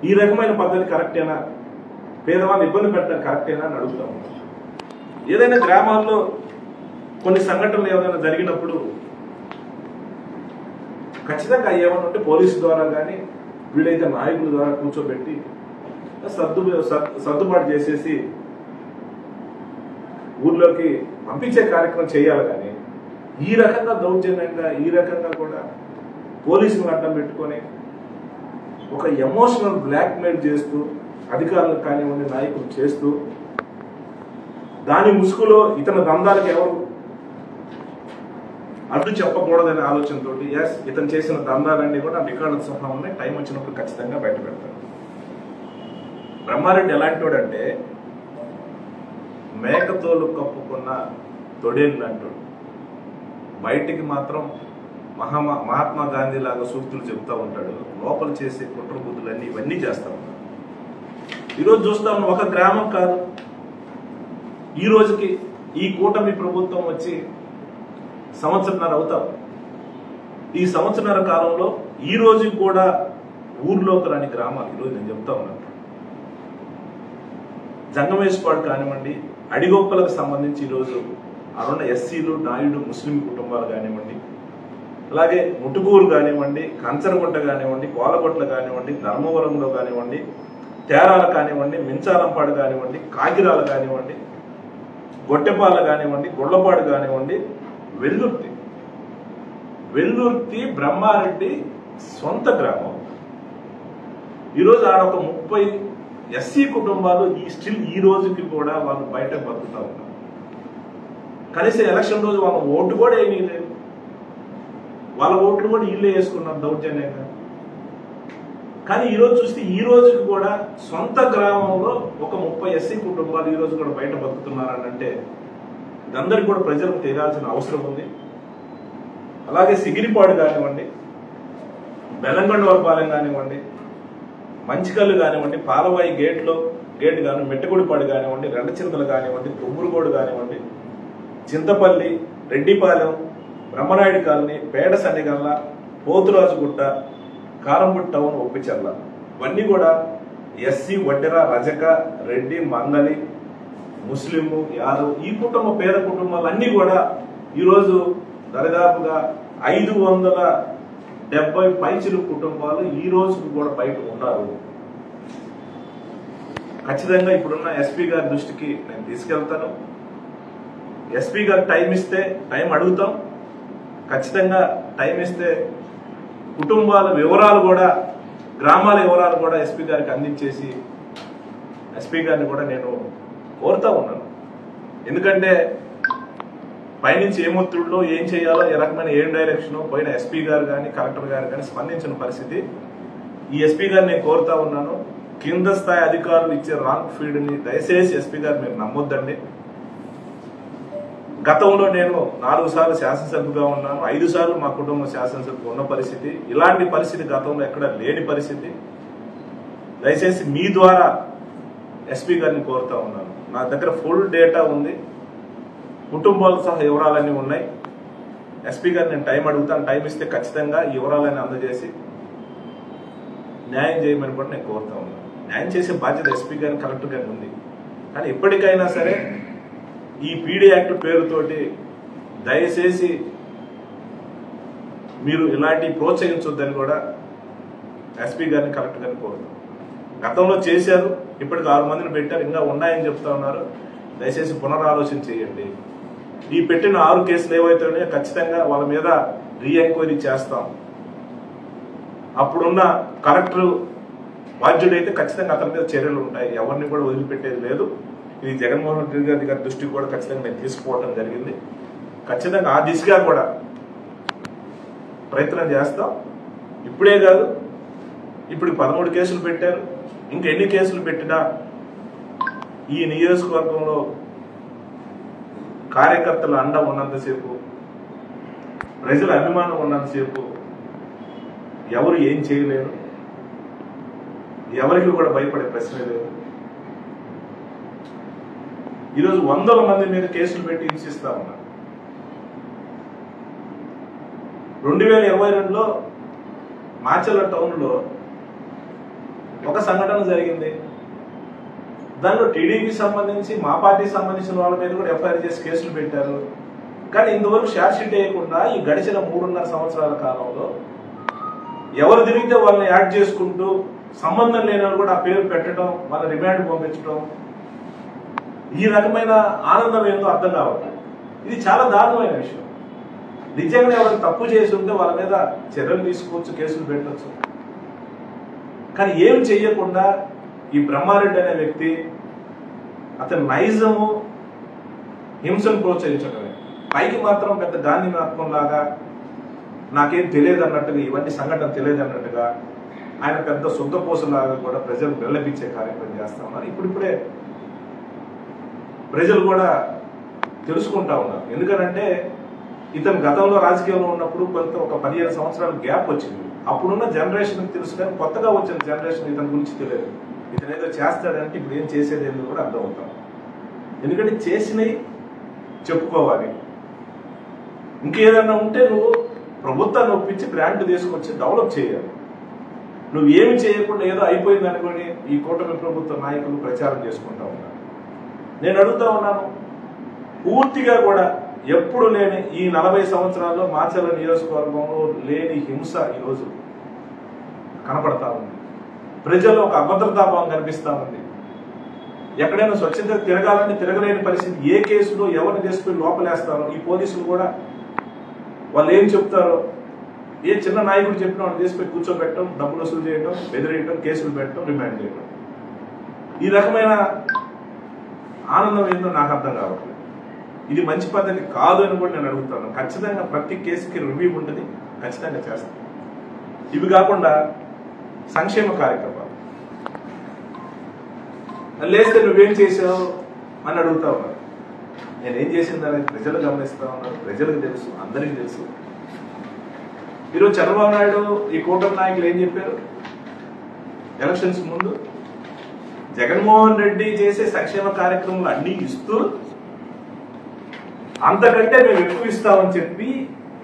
ఈ రకమైన పద్ధతి కరెక్టేనా, పేదవాళ్ళు ఇబ్బంది పెట్టడం కరెక్టేనా అని అడుగుతాం. ఏదైనా గ్రామాల్లో కొన్ని సంఘటనలు ఏదైనా జరిగినప్పుడు ఖచ్చితంగా ఏమన్నా ఉంటే పోలీసు ద్వారా కానీ వీళ్ళైతే నాయకుల ద్వారా కూర్చోబెట్టి సర్దుబాటు చేసేసి ఊర్లోకి పంపించే కార్యక్రమం చేయాలి. కానీ ఈ రకంగా దౌర్జన్యంగా, ఈ రకంగా కూడా పోలీసులను అడ్డం పెట్టుకొని ఒక ఎమోషనల్ బ్లాక్మెయిల్ చేస్తూ అధికారులకు కానివ్వండి నాయకులు చేస్తూ దాని ముసుగులో ఇతని దందాలకు ఎవరు అడ్డు చెప్పకూడదనే ఆలోచనతో ఎస్ ఇతను చేసిన దందాలన్నీ కూడా రికార్డుల సహా ఉన్నాయి, టైం వచ్చినప్పుడు ఖచ్చితంగా బయట పెడతారు. బ్రహ్మారెడ్డి ఎలాంటి వాడంటే మేకతోలు కప్పుకున్న తొడేళ్ళు అంటాడు, బయటికి మాత్రం మహాత్మా గాంధీ లాగా సూక్తులు చెబుతూ ఉంటాడు, లోపల చేసే కుట్ర బుద్ధులన్నీ ఇవన్నీ చేస్తూ ఉంటాడు. ఈరోజు చూస్తా ఉన్న ఒక గ్రామం కాదు, ఈ రోజుకి ఈ కూటమి ప్రభుత్వం వచ్చి సంవత్సరన్నర అవుతాం. ఈ సంవత్సరన్నర కాలంలో ఈ రోజు కూడా ఊర్లోకి రాని గ్రామాలు ఈరోజు నేను చెప్తా ఉన్నాను. జంగమేశ్పాడు కానివ్వండి, అడిగొప్పలకు సంబంధించి ఈరోజు అరుణ ఎస్సీలు నాయుడు ముస్లిం కుటుంబాలు కానివ్వండి, అలాగే ముటుగూరు కానివ్వండి, కంచరగుంట కానివ్వండి, కోలగొట్ల కానివ్వండి, ధర్మవరంలో కానివ్వండి, తేరాల కానివ్వండి, మించాలంపాడు కానివ్వండి, కాకిరాల కానివ్వండి, గొట్టెపాల కానివ్వండి, గుళ్ళపాడు కానివ్వండి, వెల్లుర్తి బ్రహ్మారెడ్డి సొంత గ్రామం. ఈరోజు ఆడ ఒక 30 ఎస్సీ కుటుంబాలు స్టిల్ ఈ రోజుకి కూడా వాళ్ళు బయట బతుకుతా ఉన్నారు. కనీసం ఎలక్షన్ రోజు వాళ్ళ ఓటు కూడా ఏమీ లేదు, వాళ్ళ ఓట్లు కూడా వీళ్ళే వేసుకున్నారు దౌర్జన్యంగా. కానీ ఈరోజు చూస్తే ఈ రోజుకి కూడా సొంత గ్రామంలో ఒక 30 ఎస్సీ కుటుంబాలు ఈ రోజు కూడా బయట బతుకుతున్నారని అంటే అందరికి కూడా ప్రజలకు తెలియాల్సిన అవసరం ఉంది. అలాగే సిగిరిపాడు కానివ్వండి, బెల్లంగొండవరపాలెం కానివ్వండి, మంచికల్లు కానివ్వండి, పాలవాయి గేట్ కానివ్వండి, మెట్టగుడిపాడు కానివ్వండి, రెండచింతలు కానివ్వండి, తుమ్మురుగోడు కానివ్వండి, చింతపల్లి, రెడ్డిపాలెం, బ్రహ్మనాయుడు కాలనీ, పేడ సన్నిగల్ల, పోతురాజుగుట్ట, కారంపుట్ టౌన్, ఒప్పిచర్ల, ఇవన్నీ కూడా ఎస్సీ, వడ్డెర, రజక, రెడ్డి, మంగళి, ముస్లిము, యాదవ్ ఈ పేద కుటుంబాలన్నీ కూడా ఈరోజు దరిదాపుగా 570 పైచిలు కుటుంబాలు ఈ రోజుకు కూడా బయట ఉన్నారు. ఖచ్చితంగా ఇప్పుడున్న ఎస్పీ గారి దృష్టికి నేను తీసుకెళ్తాను. ఎస్పీ గారు టైం ఇస్తే టైం అడుగుతాం, ఖచ్చితంగా టైం ఇస్తే కుటుంబాల వివరాలు కూడా గ్రామాల వివరాలు కూడా ఎస్పీ గారికి అందించేసి ఎస్పీ గారిని కూడా నేను కోరుతా ఉన్నాను. ఎందుకంటే పైనుంచి ఏ ఒత్తిడిలో ఏం చేయాలో ఏ రకమైన ఏం డైరెక్షన్ పోయిన ఎస్పీ గారు కానీ కలెక్టర్ గారు కానీ స్పందించిన పరిస్థితి. ఈ ఎస్పీ గారిని నేను కోరుతా ఉన్నాను, కింద స్థాయి అధికారులు ఇచ్చే రాంగ్ ఫీడ్ ని దయచేసి ఎస్పీ గారు మీరు నమ్మొద్దండి. గతంలో నేను 4 సార్లు శాసనసభ్యుగా ఉన్నాను, 5 సార్లు మా కుటుంబం శాసనసభ్యుగా ఉన్న పరిస్థితి. ఇలాంటి పరిస్థితి గతంలో ఎక్కడ లేని పరిస్థితి. దయచేసి మీ ద్వారా ఎస్పీ గారిని కోరుతా ఉన్నాను. నా దగ్గర ఫుల్ డేటా ఉంది, కుటుంబాలకు సహా వివరాలన్నీ ఉన్నాయి. ఎస్పీ గారు నేను టైం అడుగుతాను, టైం ఇస్తే ఖచ్చితంగా ఈ వివరాలన్నీ అందజేసి న్యాయం చేయమని కూడా నేను కోరుతా ఉన్నాను. న్యాయం చేసే బాధ్యత ఎస్పీ గారిని కలెక్టర్ గారికి ఉంది. కానీ ఎప్పటికైనా సరే ఈ పీడీ యాక్ట్ పేరుతోటి దయచేసి మీరు ఇలాంటి ప్రోత్సహించొద్దని కూడా ఎస్పీ గారిని కలెక్టర్ గారిని కోరుతాం. గతంలో చేశారు, ఇప్పటికి 6 మందిని పెట్టారు, ఇంకా ఉన్నాయని చెప్తా ఉన్నారు. దయచేసి పునరాలోచన చేయండి. ఈ పెట్టిన 6 కేసులు ఏవైతే ఉన్నాయో ఖచ్చితంగా వాళ్ళ మీద రీఎంక్వైరీ చేస్తాం. అప్పుడున్న కలెక్టర్ బాధ్యుడైతే ఖచ్చితంగా అతని మీద చర్యలు ఉంటాయి, ఎవరిని కూడా వదిలిపెట్టేది లేదు. ఇది జగన్మోహన్ రెడ్డి గారి దృష్టికి కూడా ఖచ్చితంగా నేను తీసుకుపోవడం జరిగింది. ఖచ్చితంగా ఆ దిశగా కూడా ప్రయత్నం చేస్తాం. ఇప్పుడే కాదు, ఇప్పుడు 13 కేసులు పెట్టారు, ఇంకెన్ని కేసులు పెట్టినా ఈ నియోజకవర్గంలో కార్యకర్తల అండ ఉన్నంతసేపు, ప్రజల అభిమానం ఉన్నంతసేపు ఎవరు ఏం చేయలేరు, ఎవరికి కూడా భయపడే ప్రశ్నే లేదు. ఈరోజు 100ల మంది మీద కేసులు పెట్టి హింసిస్తా ఉన్నారు. 2022లో మాచర్ల టౌన్లో ఒక సంఘటన జరిగింది. దానిలో టీడీపీ సంబంధించి మా పార్టీకి సంబంధించిన వాళ్ళ మీద కూడా ఎఫ్ఐఆర్ చేసి కేసులు పెట్టారు. కానీ ఇంతవరకు షార్ట్ షీట్ వేయకుండా ఈ గడిచిన 3.5 సంవత్సరాల కాలంలో ఎవరు తిరిగితే వాళ్ళని యాడ్ చేసుకుంటూ సంబంధం లేని వాళ్ళు కూడా ఆ పేరు పెట్టడం, వాళ్ళ రిమాండ్ పంపించడం, ఈ రకమైన ఆనందం ఏందో అర్థం కావట్లేదు. ఇది చాలా దారుణమైన విషయం. నిజంగా ఎవరైనా తప్పు చేసి ఉంటే వాళ్ళ మీద చర్యలు తీసుకోవచ్చు, కేసులు పెట్టవచ్చు. కానీ ఏం చెయ్యకుండా ఈ బ్రహ్మారెడ్డి అనే వ్యక్తి అతని నైజము హింసను ప్రోత్సహించడమే. పైకి మాత్రం పెద్ద గాంధీ మహాత్మం లాగా నాకేం తెలియదు అన్నట్టుగా, ఇవన్నీ సంఘటన తెలియదు అన్నట్టుగా ఆయన పెద్ద శుద్ధపోసలాగా కూడా ప్రజలు వెళ్ళపించే కార్యక్రమం చేస్తా ఉన్నారు. ఇప్పుడిప్పుడే ప్రజలు కూడా తెలుసుకుంటా ఉన్నారు. ఎందుకంటే ఇతను గతంలో రాజకీయంలో ఉన్నప్పుడు కొంత ఒక 15 సంవత్సరాల గ్యాప్ వచ్చింది. అప్పుడున్న జనరేషన్ తెలుసు, కానీ కొత్తగా వచ్చిన జనరేషన్ ఇతని గురించి తెలియదు. ఇతను ఏదో చేస్తాడంటే ఇప్పుడు ఏం చేసేది ఏదో కూడా అర్థమవుతాం. ఎందుకంటే చేసినవి చెప్పుకోవాలి. ఇంకేదన్నా ఉంటే నువ్వు ప్రభుత్వాన్ని ఒప్పించి గ్రాంట్ తీసుకొచ్చి డెవలప్ చేయాలి. నువ్వు ఏమి చేయకుండా ఏదో అయిపోయింది అనుకోని ఈ కూటమి ప్రభుత్వ నాయకులు ప్రచారం చేసుకుంటా ఉన్నారు. నేను అడుగుతా ఉన్నాను, పూర్తిగా కూడా ఎప్పుడు లేని ఈ 40 సంవత్సరాల్లో మాచర్ల నియోజకవర్గంలో లేని హింస ఈరోజు కనపడతా ఉంది. ప్రజల్లో ఒక అభద్రతాభావం కనిపిస్తా ఉంది. ఎక్కడైనా స్వచ్ఛంగా తిరగాలని తిరగలేని పరిస్థితి. ఏ కేసులో ఎవరిని తీసుకుని లోపలేస్తారో ఈ పోలీసులు కూడా వాళ్ళు ఏం చెప్తారో, ఏ చిన్న నాయకుడు చెప్పిన వాళ్ళు తీసుకుని కూర్చోబెట్టడం, డబ్బులు వసూలు చేయడం, బెదిరియడం, కేసులు పెట్టడం, రిమాండ్ చేయడం. ఈ రకమైన ఆనందం ఏందో నాకు అర్థం కావట్లేదు. ఇది మంచి పద్ధతి కాదు అని కూడా నేను అడుగుతాను. ఖచ్చితంగా ప్రతి కేసుకి రివ్యూ ఉంటుంది, ఖచ్చితంగా చేస్తాను. ఇవి కాకుండా సంక్షేమ కార్యక్రమాలు లేస్తే నువ్వేం చేసావు అని అడుగుతా ఉన్నారు. నేనేం చేసిందని ప్రజలు గమనిస్తా ఉన్నారు, ప్రజలకు తెలుసు, అందరికీ తెలుసు. ఈరోజు చంద్రబాబు నాయుడు ఈ కూటమి నాయకులు ఏం చెప్పారు ఎలక్షన్స్ ముందు? జగన్మోహన్ రెడ్డి చేసే సంక్షేమ కార్యక్రమాలు అన్ని ఇస్తూ అంతకంటే మేము ఎక్కువ ఇస్తామని చెప్పి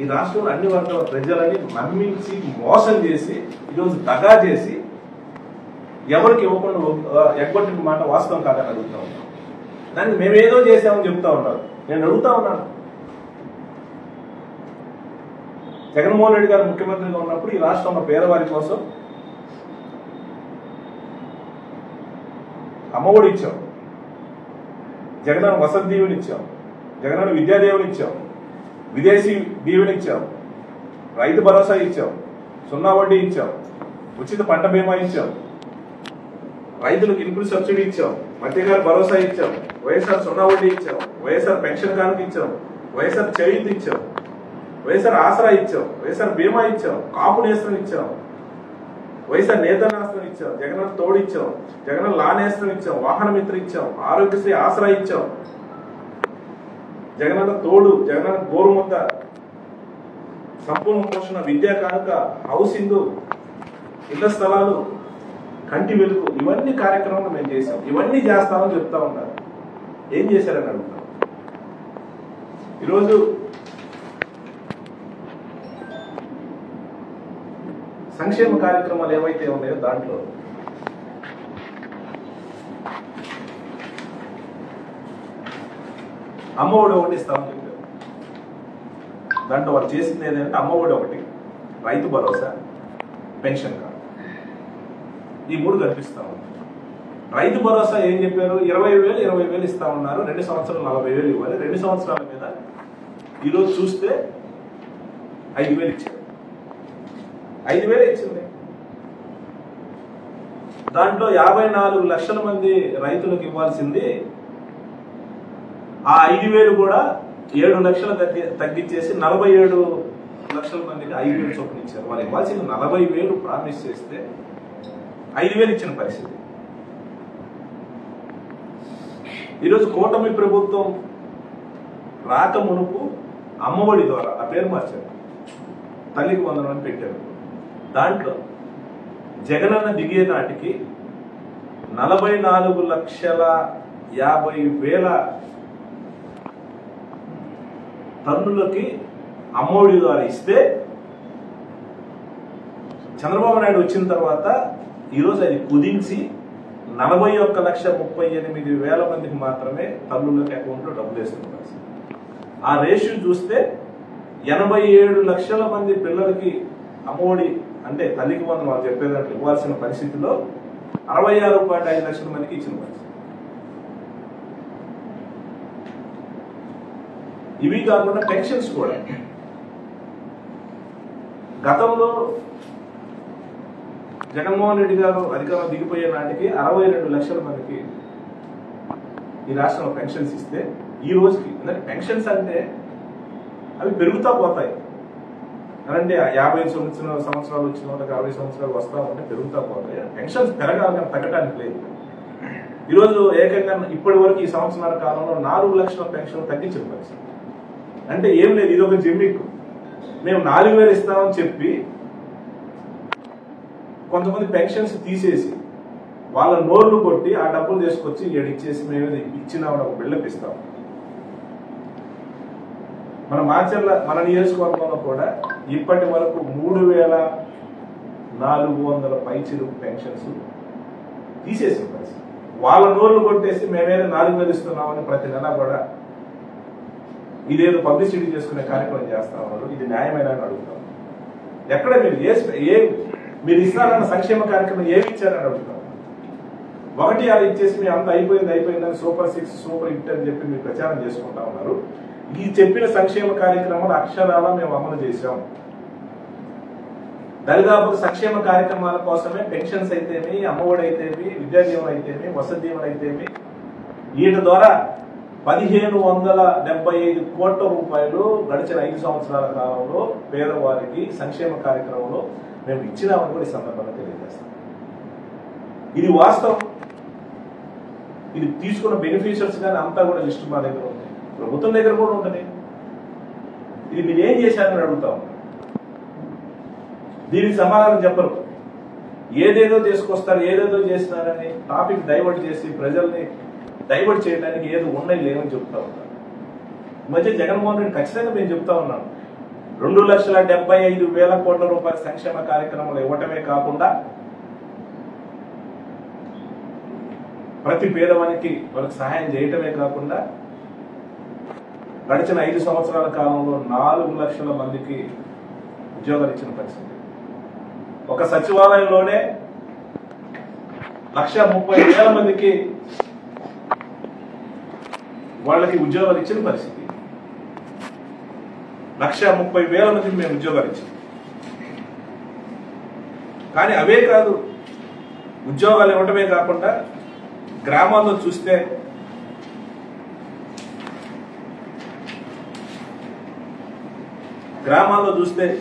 ఈ రాష్ట్రంలో అన్ని వర్గాల ప్రజలని నమ్మించి మోసం చేసి ఈరోజు దగా చేసి ఎవరికి ఇవ్వకుండా ఎగ్గొట్టిన మాట వాస్తవం కాదని అడుగుతా ఉన్నాం. దాన్ని మేమేదో చేసామని చెప్తా ఉన్నారు. నేను అడుగుతా ఉన్నాను, జగన్మోహన్ రెడ్డి గారు ముఖ్యమంత్రిగా ఉన్నప్పుడు ఈ రాష్ట్రంలో పేదవారి కోసం అమ్మఒడి ఇచ్చాం, జగనన్న వసతి దీవెని ఇచ్చాం, జగనన్న విద్యాదీవెని ఇచ్చాం, విదేశీ దీవెని ఇచ్చాం, రైతు భరోసా ఇచ్చాం, 0 వడ్డీ ఇచ్చాం, ఉచిత పంట బీమా ఇచ్చాం, రైతులకు ఇన్పుట్ సబ్సిడీ ఇచ్చాం, మధ్యగారి భరోసా ఇచ్చాం, వైఎస్ఆర్ 0 వడ్డీ ఇచ్చాం, వైఎస్ఆర్ పెన్షన్ కానుక ఇచ్చాం, వైఎస్ఆర్ చేయూత ఇచ్చాం, వైఎస్ఆర్ ఆసరా ఇచ్చాం, వైఎస్ఆర్ బీమా ఇచ్చాం, కాపు నేస్తం ఇచ్చాం, వైఎస్ఆర్ నేతనాస్తం ఇచ్చాం, జగనన్న తోడు ఇచ్చాం, జగనన్న లా నేస్తం ఇచ్చాం, వాహన మిత్ర ఇచ్చాం, ఆరోగ్యశ్రీ ఆసరా ఇచ్చాం, జగనన్న తోడు, జగనన్న గోరుముద్ద, సంపూర్ణ పోషణ, విద్యా కానుక, హౌసింగ్, ఇళ్ల స్థలాలు, కంటి వెలుగు, ఇవన్నీ కార్యక్రమాలు మేము చేసాం. ఇవన్నీ చేస్తామని చెప్తా ఉన్నారు. ఏం చేశారని అడుగుతాం. ఈరోజు సంక్షేమ కార్యక్రమాలు ఏవైతే ఉన్నాయో దాంట్లో అమ్మఒడి ఒకటి ఇస్తామని చెప్పారు. దాంట్లో వాళ్ళు చేసింది ఏంటంటే అమ్మఒడి ఒకటి, రైతు భరోసా, పెన్షన్ కార్డు, ఈ 3 కల్పిస్తా ఉన్నారు. రైతు భరోసా ఏం చెప్పారు? 20,000 ఇస్తా ఉన్నారు. 2 సంవత్సరాలు 40,000 ఇవ్వాలి. 2 సంవత్సరాల మీద ఈరోజు చూస్తే 5,000 ఇచ్చారు. 5,000 ఇచ్చింది. దాంట్లో 54 లక్షల మంది రైతులకు ఇవ్వాల్సింది ఆ 5,000 కూడా 7 లక్షలు తగ్గించేసి 47 లక్షల మందికి 5,000 చొప్పున ఇచ్చారు. వాళ్ళు ఇవ్వాల్సిన 40,000 ప్రామిస్ చేస్తే 5,000 ఇచ్చిన పరిస్థితి. ఈరోజు కూటమి ప్రభుత్వం రాక మునుపు అమ్మఒడి ద్వారా ఆ పేరు మార్చారు, తల్లికి వందనం అని పెట్టారు. దాంట్లో జగనన్న దిగే నాటికి 44,50,000 టన్నులకి అమ్మఒడి ద్వారా ఇస్తే, చంద్రబాబు నాయుడు వచ్చిన తర్వాత ఈరోజు అది కుదించి 41,38,000 మందికి మాత్రమే తల్లులకి అకౌంట్లో డబ్బులు వేస్తున్నారు. ఆ రేషియో చూస్తే 87 లక్షల మంది పిల్లలకి అమ్మఒడి అంటే తల్లికి వందనం వాళ్ళు చెప్పేదాంట్లో ఇవ్వాల్సిన పరిస్థితిలో 66.5 లక్షల మందికి ఇచ్చిన పరిస్థితి. ఇవి కాకుండా పెన్షన్స్ కూడా గతంలో జగన్మోహన్ రెడ్డి గారు అధికారం దిగిపోయే నాటికి 62 లక్షల మందికి ఈ రాష్ట్రంలో పెన్షన్స్ ఇస్తే ఈ రోజుకి పెన్షన్స్ అంటే అవి పెరుగుతా పోతాయి అంటే 50 సంవత్సరాలు వచ్చిన వాళ్ళకి 60 సంవత్సరాలు వస్తా ఉంటే పెరుగుతా పోతాయి. పెన్షన్స్ పెరగాలని తగ్గడానికి లేదు. ఈరోజు ఏకంగా ఇప్పటి వరకు ఈ సంవత్సరాల కాలంలో 4 లక్షల పెన్షన్ తగ్గించిన పరిస్థితి. అంటే ఏం లేదు, ఇది ఒక జిమ్మిక్. మేము 4,000 ఇస్తామని చెప్పి కొంతమంది పెన్షన్స్ తీసేసి వాళ్ళ నోర్లు కొట్టి ఆ డబ్బులు తీసుకొచ్చి ఇచ్చేసి మేము ఇచ్చినామని ఒక బిల్డప్ ఇస్తాం. మన మాచర్ల మన నియోజకవర్గంలో కూడా ఇప్పటి వరకు 3,400 పైచిలుకు పెన్షన్స్ తీసేసిన పరిస్థితి. వాళ్ళ నోర్లు కొట్టేసి మేమేదో 4,000 ఇస్తున్నామని ప్రతి నెల కూడా ఇదేదో పబ్లిసిటీ చేసుకునే కార్యక్రమం చేస్తా ఉన్నారు. ఇది న్యాయమైన అడుగుతాం. ఎక్కడ మీరు ఇస్తారన్న సంక్షేమ కార్యక్రమం ఏమి ఇచ్చారని అడుగుతాం. 1-6 ఇచ్చేసి మీ అంత అయిపోయిందని సూపర్ 6 సూపర్ హిట్ అని చెప్పి మీరు ప్రచారం చేసుకుంటా ఉన్నారు. ఈ చెప్పిన సంక్షేమ కార్యక్రమాలు అక్షరాలా మేము అమలు చేశాం. దరిదాపు సంక్షేమ కార్యక్రమాల కోసమే పెన్షన్స్ అయితేమి, అమ్మఒడి అయితేమి, విద్యా దీవెన అయితేమి, వసతి దీవెన అయితేమి వీటి ద్వారా 1,575 కోట్ల రూపాయలు గడిచిన 5 సంవత్సరాల కాలంలో పేదవారికి సంక్షేమ కార్యక్రమంలో మేము ఇచ్చినామని కూడా ఈ సందర్భంగా తెలియజేస్తాం. ఇది వాస్తవం. ఇది తీసుకున్న బెనిఫిషియర్స్ కానీ అంతా కూడా లిస్టు మా దగ్గర ఉంది, ప్రభుత్వం దగ్గర కూడా ఉంటుంది. ఇది మీరు ఏం చేశారని అడుగుతాం. దీనికి సమాధానం చెప్పరు. ఏదేదో తీసుకొస్తారు, ఏదేదో చేస్తున్నారని టాపిక్ డైవర్ట్ చేసి ప్రజల్ని డైవర్ట్ చేయడానికి ఏదో ఉన్నాయి లేవని చెప్తా ఉంటారు. ఈ మధ్య జగన్మోహన్ రెడ్డి ఖచ్చితంగా మేము చెప్తా ఉన్నాను, 2,75,000 కోట్ల రూపాయల సంక్షేమ కార్యక్రమాలు ఇవ్వటమే కాకుండా ప్రతి పేదవానికి వాళ్ళకి సహాయం చేయటమే కాకుండా గడిచిన 5 సంవత్సరాల కాలంలో 4 లక్షల మందికి ఉద్యోగాలు ఇచ్చిన పరిస్థితి. ఒక సచివాలయంలోనే 1,30,000 మందికి వాళ్ళకి ఉద్యోగాలు ఇచ్చిన పరిస్థితి. 1,30,000 మందికి మేము ఉద్యోగాలు ఇచ్చాం. కానీ అవే కాదు, ఉద్యోగాలు ఇవ్వటమే కాకుండా గ్రామాల్లో చూస్తే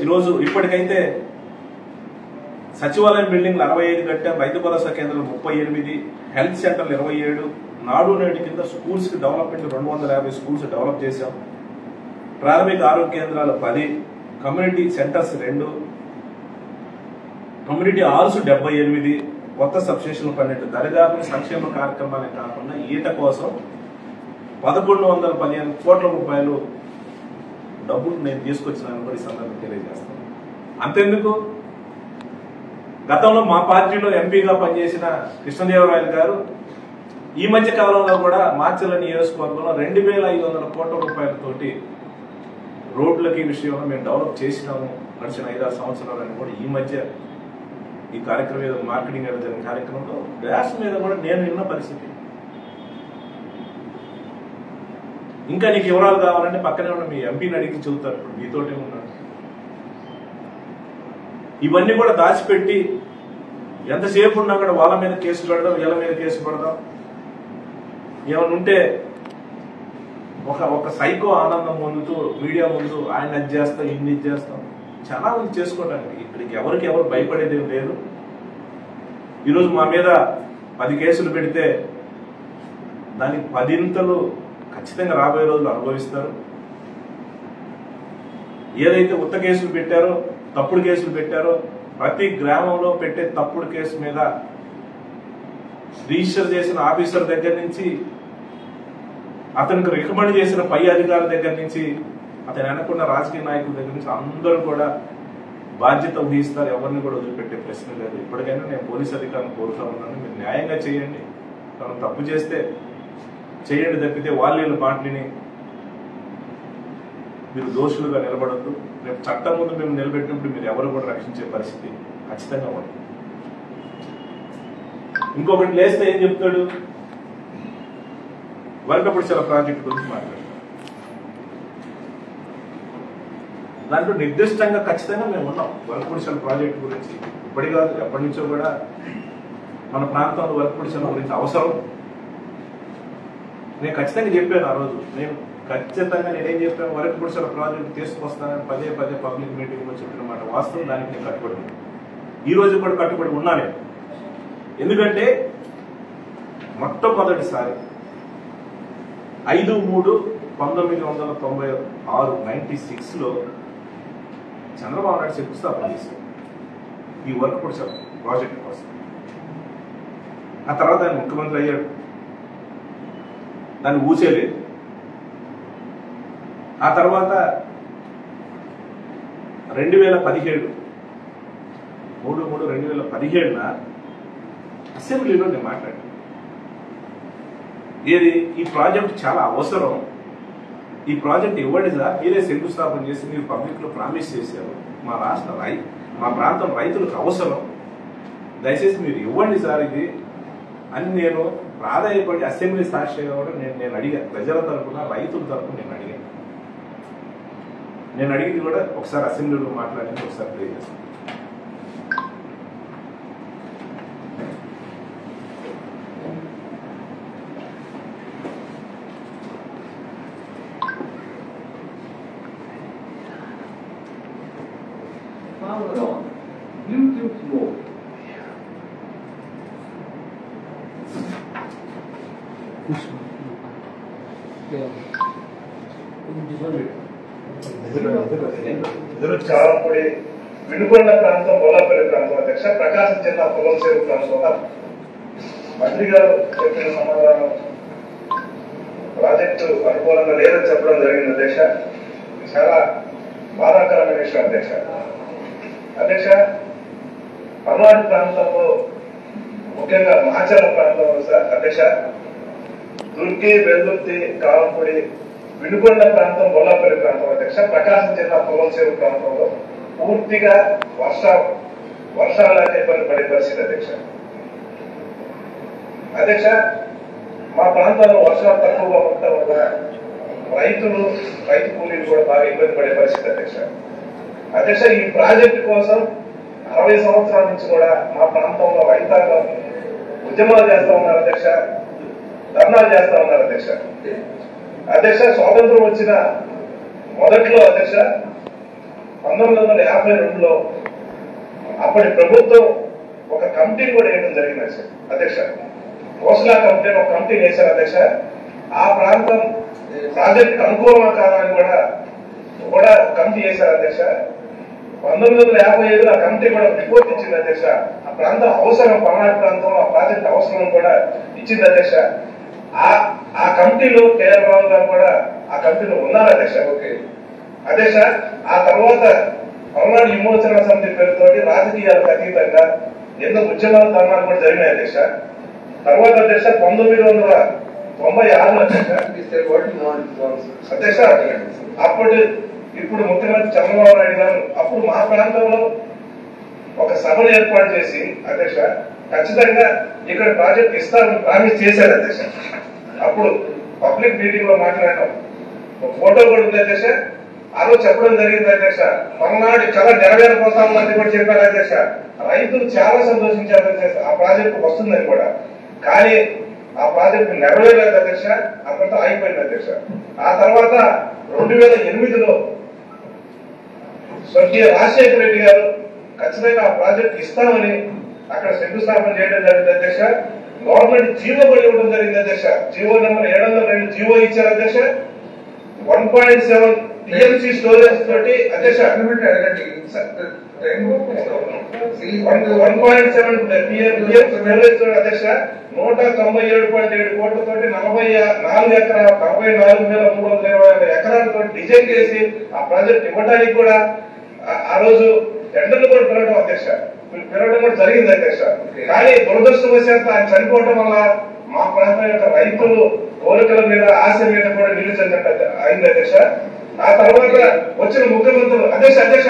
ఈరోజు ఇప్పటికైతే సచివాలయం బిల్డింగ్లు 65 కట్టాం, రైతు భరోసా కేంద్రాలు 38, హెల్త్ సెంటర్లు 27, నాడు నేడు కింద స్కూల్స్ కి డెవలప్మెంట్ 250 స్కూల్స్ డెవలప్ చేశాం. ప్రాథమిక ఆరోగ్య కేంద్రాలు 10, కమ్యూనిటీ సెంటర్స్ 2, కమ్యూనిటీ హాల్స్ 78, కొత్త సబ్స్టేషన్లు 12. దరిదాపు సంక్షేమ కార్యక్రమాలే కాకుండా ఈట కోసం 1,115 కోట్ల రూపాయలు డబ్బులు నేను తీసుకొచ్చినాను కూడా ఈ సందర్భంగా తెలియజేస్తాను. అంతెందుకు, గతంలో మా పార్టీలో ఎంపీగా పనిచేసిన కృష్ణదేవరాయలు గారు ఈ మధ్య కాలంలో కూడా మాచర్ల నియోజకవర్గంలో 2,500 కోట్ల రూపాయలతోటి రోడ్లకి విషయంలో మేము డెవలప్ చేసినాము గడిచిన 5-6 సంవత్సరాలని కూడా ఈ మధ్య ఈ కార్యక్రమం ఏదో మార్కెటింగ్ ఏదో జరిగిన కార్యక్రమంలో గ్యాస్ మీద కూడా నేను విన్న పరిస్థితి. ఇంకా నీకు వివరాలు కావాలంటే పక్కనే ఉన్న మీ ఎంపీని అడిగి చెబుతారు, ఇప్పుడు మీతోటే ఉన్నాడు. ఇవన్నీ కూడా దాచిపెట్టి ఎంతసేపు ఉన్నా కూడా వాళ్ళ మీద కేసు పెడదాం, వీళ్ళ మీద కేసు పెడదాం, ఏమైనా ఉంటే ఒక సైకో ఆనందం పొందుతూ మీడియా ముందు ఆయన అది చేస్తాం, ఇన్ని చేస్తాం, చాలా మంది చేసుకోవడానికి. ఇక్కడికి ఎవరికి ఎవరు భయపడేది ఏం లేదు. ఈరోజు మా మీద 10 కేసులు పెడితే దానికి 10 ఖచ్చితంగా రాబోయే రోజులు అనుభవిస్తారు. ఏదైతే ఉత్త కేసులు పెట్టారో, తప్పుడు కేసులు పెట్టారో, ప్రతి గ్రామంలో పెట్టే తప్పుడు కేసు మీద రిజిస్టర్ చేసిన ఆఫీసర్ దగ్గర నుంచి, అతనికి రికమెండ్ చేసిన పై అధికారుల దగ్గర నుంచి, అతను అనుకున్న రాజకీయ నాయకుల దగ్గర నుంచి అందరూ కూడా బాధ్యత వహిస్తారు. ఎవరిని కూడా వదిలిపెట్టే ప్రశ్న లేదు. ఇప్పటికైనా నేను పోలీస్ అధికారులను కోరుతా ఉన్నాను, మీరు న్యాయంగా చేయండి. మనం తప్పు చేస్తే చేయండి తప్పితే వాళ్ళ పార్టీని మీరు దోషులుగా నిలబడద్దు. రేపు చట్టం ముందు మేము నిలబెట్టినప్పుడు మీరు ఎవరు కూడా రక్షించే పరిస్థితి ఖచ్చితంగా ఉంది. ఇంకొకటి లేస్తే ఏం చెప్తాడు, వరకప్పుడు చాలా ప్రాజెక్టు గురించి మాట్లాడతాడు. దాంట్లో నిర్దిష్టంగా ఖచ్చితంగా మేము ఉన్నాం. వర్క్ ప్రాజెక్ట్ గురించి ఇప్పటి కాదు, ఎప్పటి నుంచో కూడా మన ప్రాంతంలో వర్క్ గురించి అవసరం. నేను ఖచ్చితంగా చెప్పాను ఆ రోజు. నేనేం చెప్పాను, వర్క్ ప్రాజెక్ట్ తీసుకొస్తానని పదే పబ్లిక్ మీటింగ్లో చెప్పిన మాట వాస్తవం. దానికి నేను కట్టుబడి ఉన్నాను. ఈ రోజు కూడా కట్టుబడి ఉన్నా నేను. ఎందుకంటే మొట్టమొదటిసారి 5/3/1996 96లో చంద్రబాబు నాయుడు శంకుస్థాపన చేశారు ఈ వర్క్ ప్రాజెక్ట్ కోసం. ఆ తర్వాత ఆయన ముఖ్యమంత్రి అయ్యాడు, దాన్ని ఊసేలేదు. ఆ తర్వాత 2017 అసెంబ్లీలో నేను మాట్లాడాను. ఈ ప్రాజెక్ట్ చాలా అవసరం, ఈ ప్రాజెక్ట్ ఇవ్వండి సార్, మీరే శంకుస్థాపన చేసి మీరు పబ్లిక్లో ప్రామిస్ చేశారు, మా ప్రాంతం రైతులకు అవసరం, దయచేసి మీరు ఇవ్వండి సార్ ఇది అని నేను ప్రాధాన్యపడి అసెంబ్లీ సాక్షిగా కూడా నేను అడిగాను. ప్రజల తరఫున, రైతుల తరఫున నేను అడిగింది కూడా ఒకసారి అసెంబ్లీలో మాట్లాడింది ఒకసారి ప్లే చేస్తాను. చాలపూడి వినుకొండ ప్రాంతం, బొల్లాపల్లి ప్రాంతం అధ్యక్ష, ప్రకాశం జిల్లా పొలంసేరు ప్రాంతంలో మంత్రి గారు చెప్పిన సమాధానం ప్రాజెక్టు అనుకూలంగా లేదని చెప్పడం జరిగింది అధ్యక్ష. చాలా బాధాకరమైన విషయం అధ్యక్ష. పల్నాడు ప్రాంతంలో ముఖ్యంగా మాచర్ల ప్రాంతంలో అధ్యక్ష, దుర్గి, వెల్లుర్తి, కాలంపూడి, వినుకొండ ప్రాంతం, బొల్లాపల్లి ప్రాంతం అధ్యక్ష, ప్రకాశం జిల్లా పొలంసేరు ప్రాంతంలో పూర్తిగా వర్షాలనే పడే పరిస్థితి అధ్యక్ష. మా ప్రాంతాల్లో వర్షాలు తక్కువగా ఉండటం వల్ల రైతు కూలీలు కూడా బాగా ఇబ్బంది పడే పరిస్థితి అధ్యక్ష. ఈ ప్రాజెక్టు కోసం 60 సంవత్సరాల నుంచి కూడా మా ప్రాంతంలో రైతాంగం ఉద్యమాలు చేస్తా ఉన్నారు అధ్యక్ష, ధర్నాలు చేస్తా ఉన్నారు అధ్యక్ష. స్వాతంత్రం వచ్చిన మొదట్లో అధ్యక్ష 1952లో అప్పటి ప్రభుత్వం ఒక కమిటీని కూడా వేయడం జరిగింది అధ్యక్ష. కోస్లా కమిటీ ఒక కమిటీని వేశారు అధ్యక్ష. ఆ ప్రాంతం ప్రాజెక్టుకు అనుకూలమా కాదా అని కూడా కమిటీ వేశారు అధ్యక్ష. 1955లో ఆ కమిటీ కూడా రిపోర్ట్ ఇచ్చింది అధ్యక్ష. ఆ ప్రాంతం అవసరం, పల్నాడు ప్రాంతంలో ఆ ప్రాజెక్టు అవసరం కూడా ఇచ్చింది అధ్యక్ష. ఆ కమిటీలో కేఆర్ బాబు గారు కూడా ఆ కమిటీలో ఉన్నారు అధ్యక్ష. అధ్యక్ష, ఆ తర్వాత పల్నాడు విమోచన సమితి పేరుతోటి రాజకీయాలకు అతీతంగా ఎన్నో ఉద్యమాల ధర్నాలు కూడా జరిగినాయి అధ్యక్ష. తర్వాత అధ్యక్ష 1996లో అధ్యక్ష ఇప్పుడు ముఖ్యమంత్రి చంద్రబాబు నాయుడు గారు అప్పుడు మా ప్రాంతంలో ఒక సభను ఏర్పాటు చేసి అధ్యక్ష ఖచ్చితంగా ఇక్కడ ప్రాజెక్ట్ ఇస్తామని ప్రామిస్ చేశారు అధ్యక్ష. అప్పుడు పబ్లిక్ మీటింగ్ లో మాట్లాడటం ఫోటో కూడా ఉంది అధ్యక్ష. ఆ రోజు చెప్పడం జరిగింది అధ్యక్ష. పల్నాడు చాలా నెరవేరపోతామని కూడా చెప్పారు అధ్యక్ష. రైతులు చాలా సంతోషించారు అధ్యక్ష ఆ ప్రాజెక్టు వస్తుందని కూడా. కానీ ఆ ప్రాజెక్టు నెరవేరలేదు అధ్యక్ష. అక్కడితో ఆగిపోయింది అధ్యక్ష. ఆ తర్వాత 2008లో స్వర్గీయ రాజశేఖర రెడ్డి గారు ఖచ్చితంగా ఆ ప్రాజెక్టు ఇస్తామని అక్కడ శంకుస్థాపన చేయడం జరిగింది అధ్యక్ష. గవర్నమెంట్ జీవో కూడా ఇవ్వడం జరిగింది అధ్యక్ష. జీవో నెంబర్ 702 జీవో ఇచ్చారు అధ్యక్ష. 1.7 టీఎంసీ స్టోరేజ్ తోటి అధ్యక్ష 1.7 స్టోరేజ్ తోటి అధ్యక్ష 197.7 కోట్లతోటి 44,325 ఎకరాలతో డిజైన్ చేసి ఆ ప్రాజెక్ట్ ఇవ్వడానికి కూడా ఆ రోజు టెండర్లు కూడా పిలవడం అధ్యక్ష. పిలవడం కూడా జరిగింది అధ్యక్ష. కానీ దురదృష్టవశాత్తు ఆయన చనిపోవడం వల్ల మా ప్రాంతం యొక్క రైతులు కోరికల మీద, ఆశ మీద కూడా నిలువ చెందినట్టు అయింది అధ్యక్ష. ఆ తర్వాత వచ్చిన ముఖ్యమంత్రులు అధ్యక్ష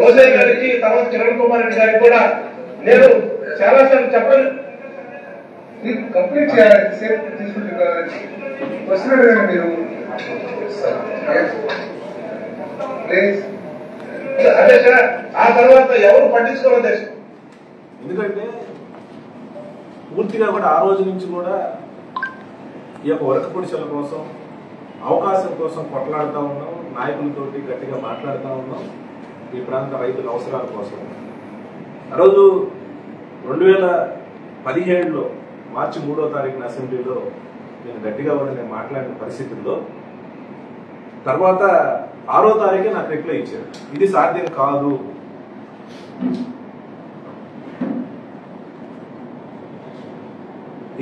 రోజయ్య గారికి, తర్వాత కిరణ్ కుమార్ రెడ్డి గారికి కూడా నేను చాలా సార్లు చెప్పాను, కంప్లీట్ చేయాలి వస్తున్నట్టు మీరు అధ్యక్ష ఆ తర్వాత ఎవరు పట్టించుకోవాలి అధ్యక్ష. ఎందుకంటే పూర్తిగా కూడా ఆ రోజు నుంచి కూడా ఈ యొక్క వర్క్ పొడిచల కోసం అవకాశం కోసం కొట్లాడుతూ ఉన్నాం, నాయకులతోటి గట్టిగా మాట్లాడుతూ ఉన్నాం ఈ ప్రాంత రైతుల అవసరాల కోసం. ఆ రోజు 2017లో మార్చి 3వ తారీఖున అసెంబ్లీలో నేను గట్టిగా కూడా నేను మాట్లాడిన పరిస్థితుల్లో తర్వాత 6వ తారీఖే నాకు రిప్లై ఇచ్చారు, ఇది సాధ్యం కాదు,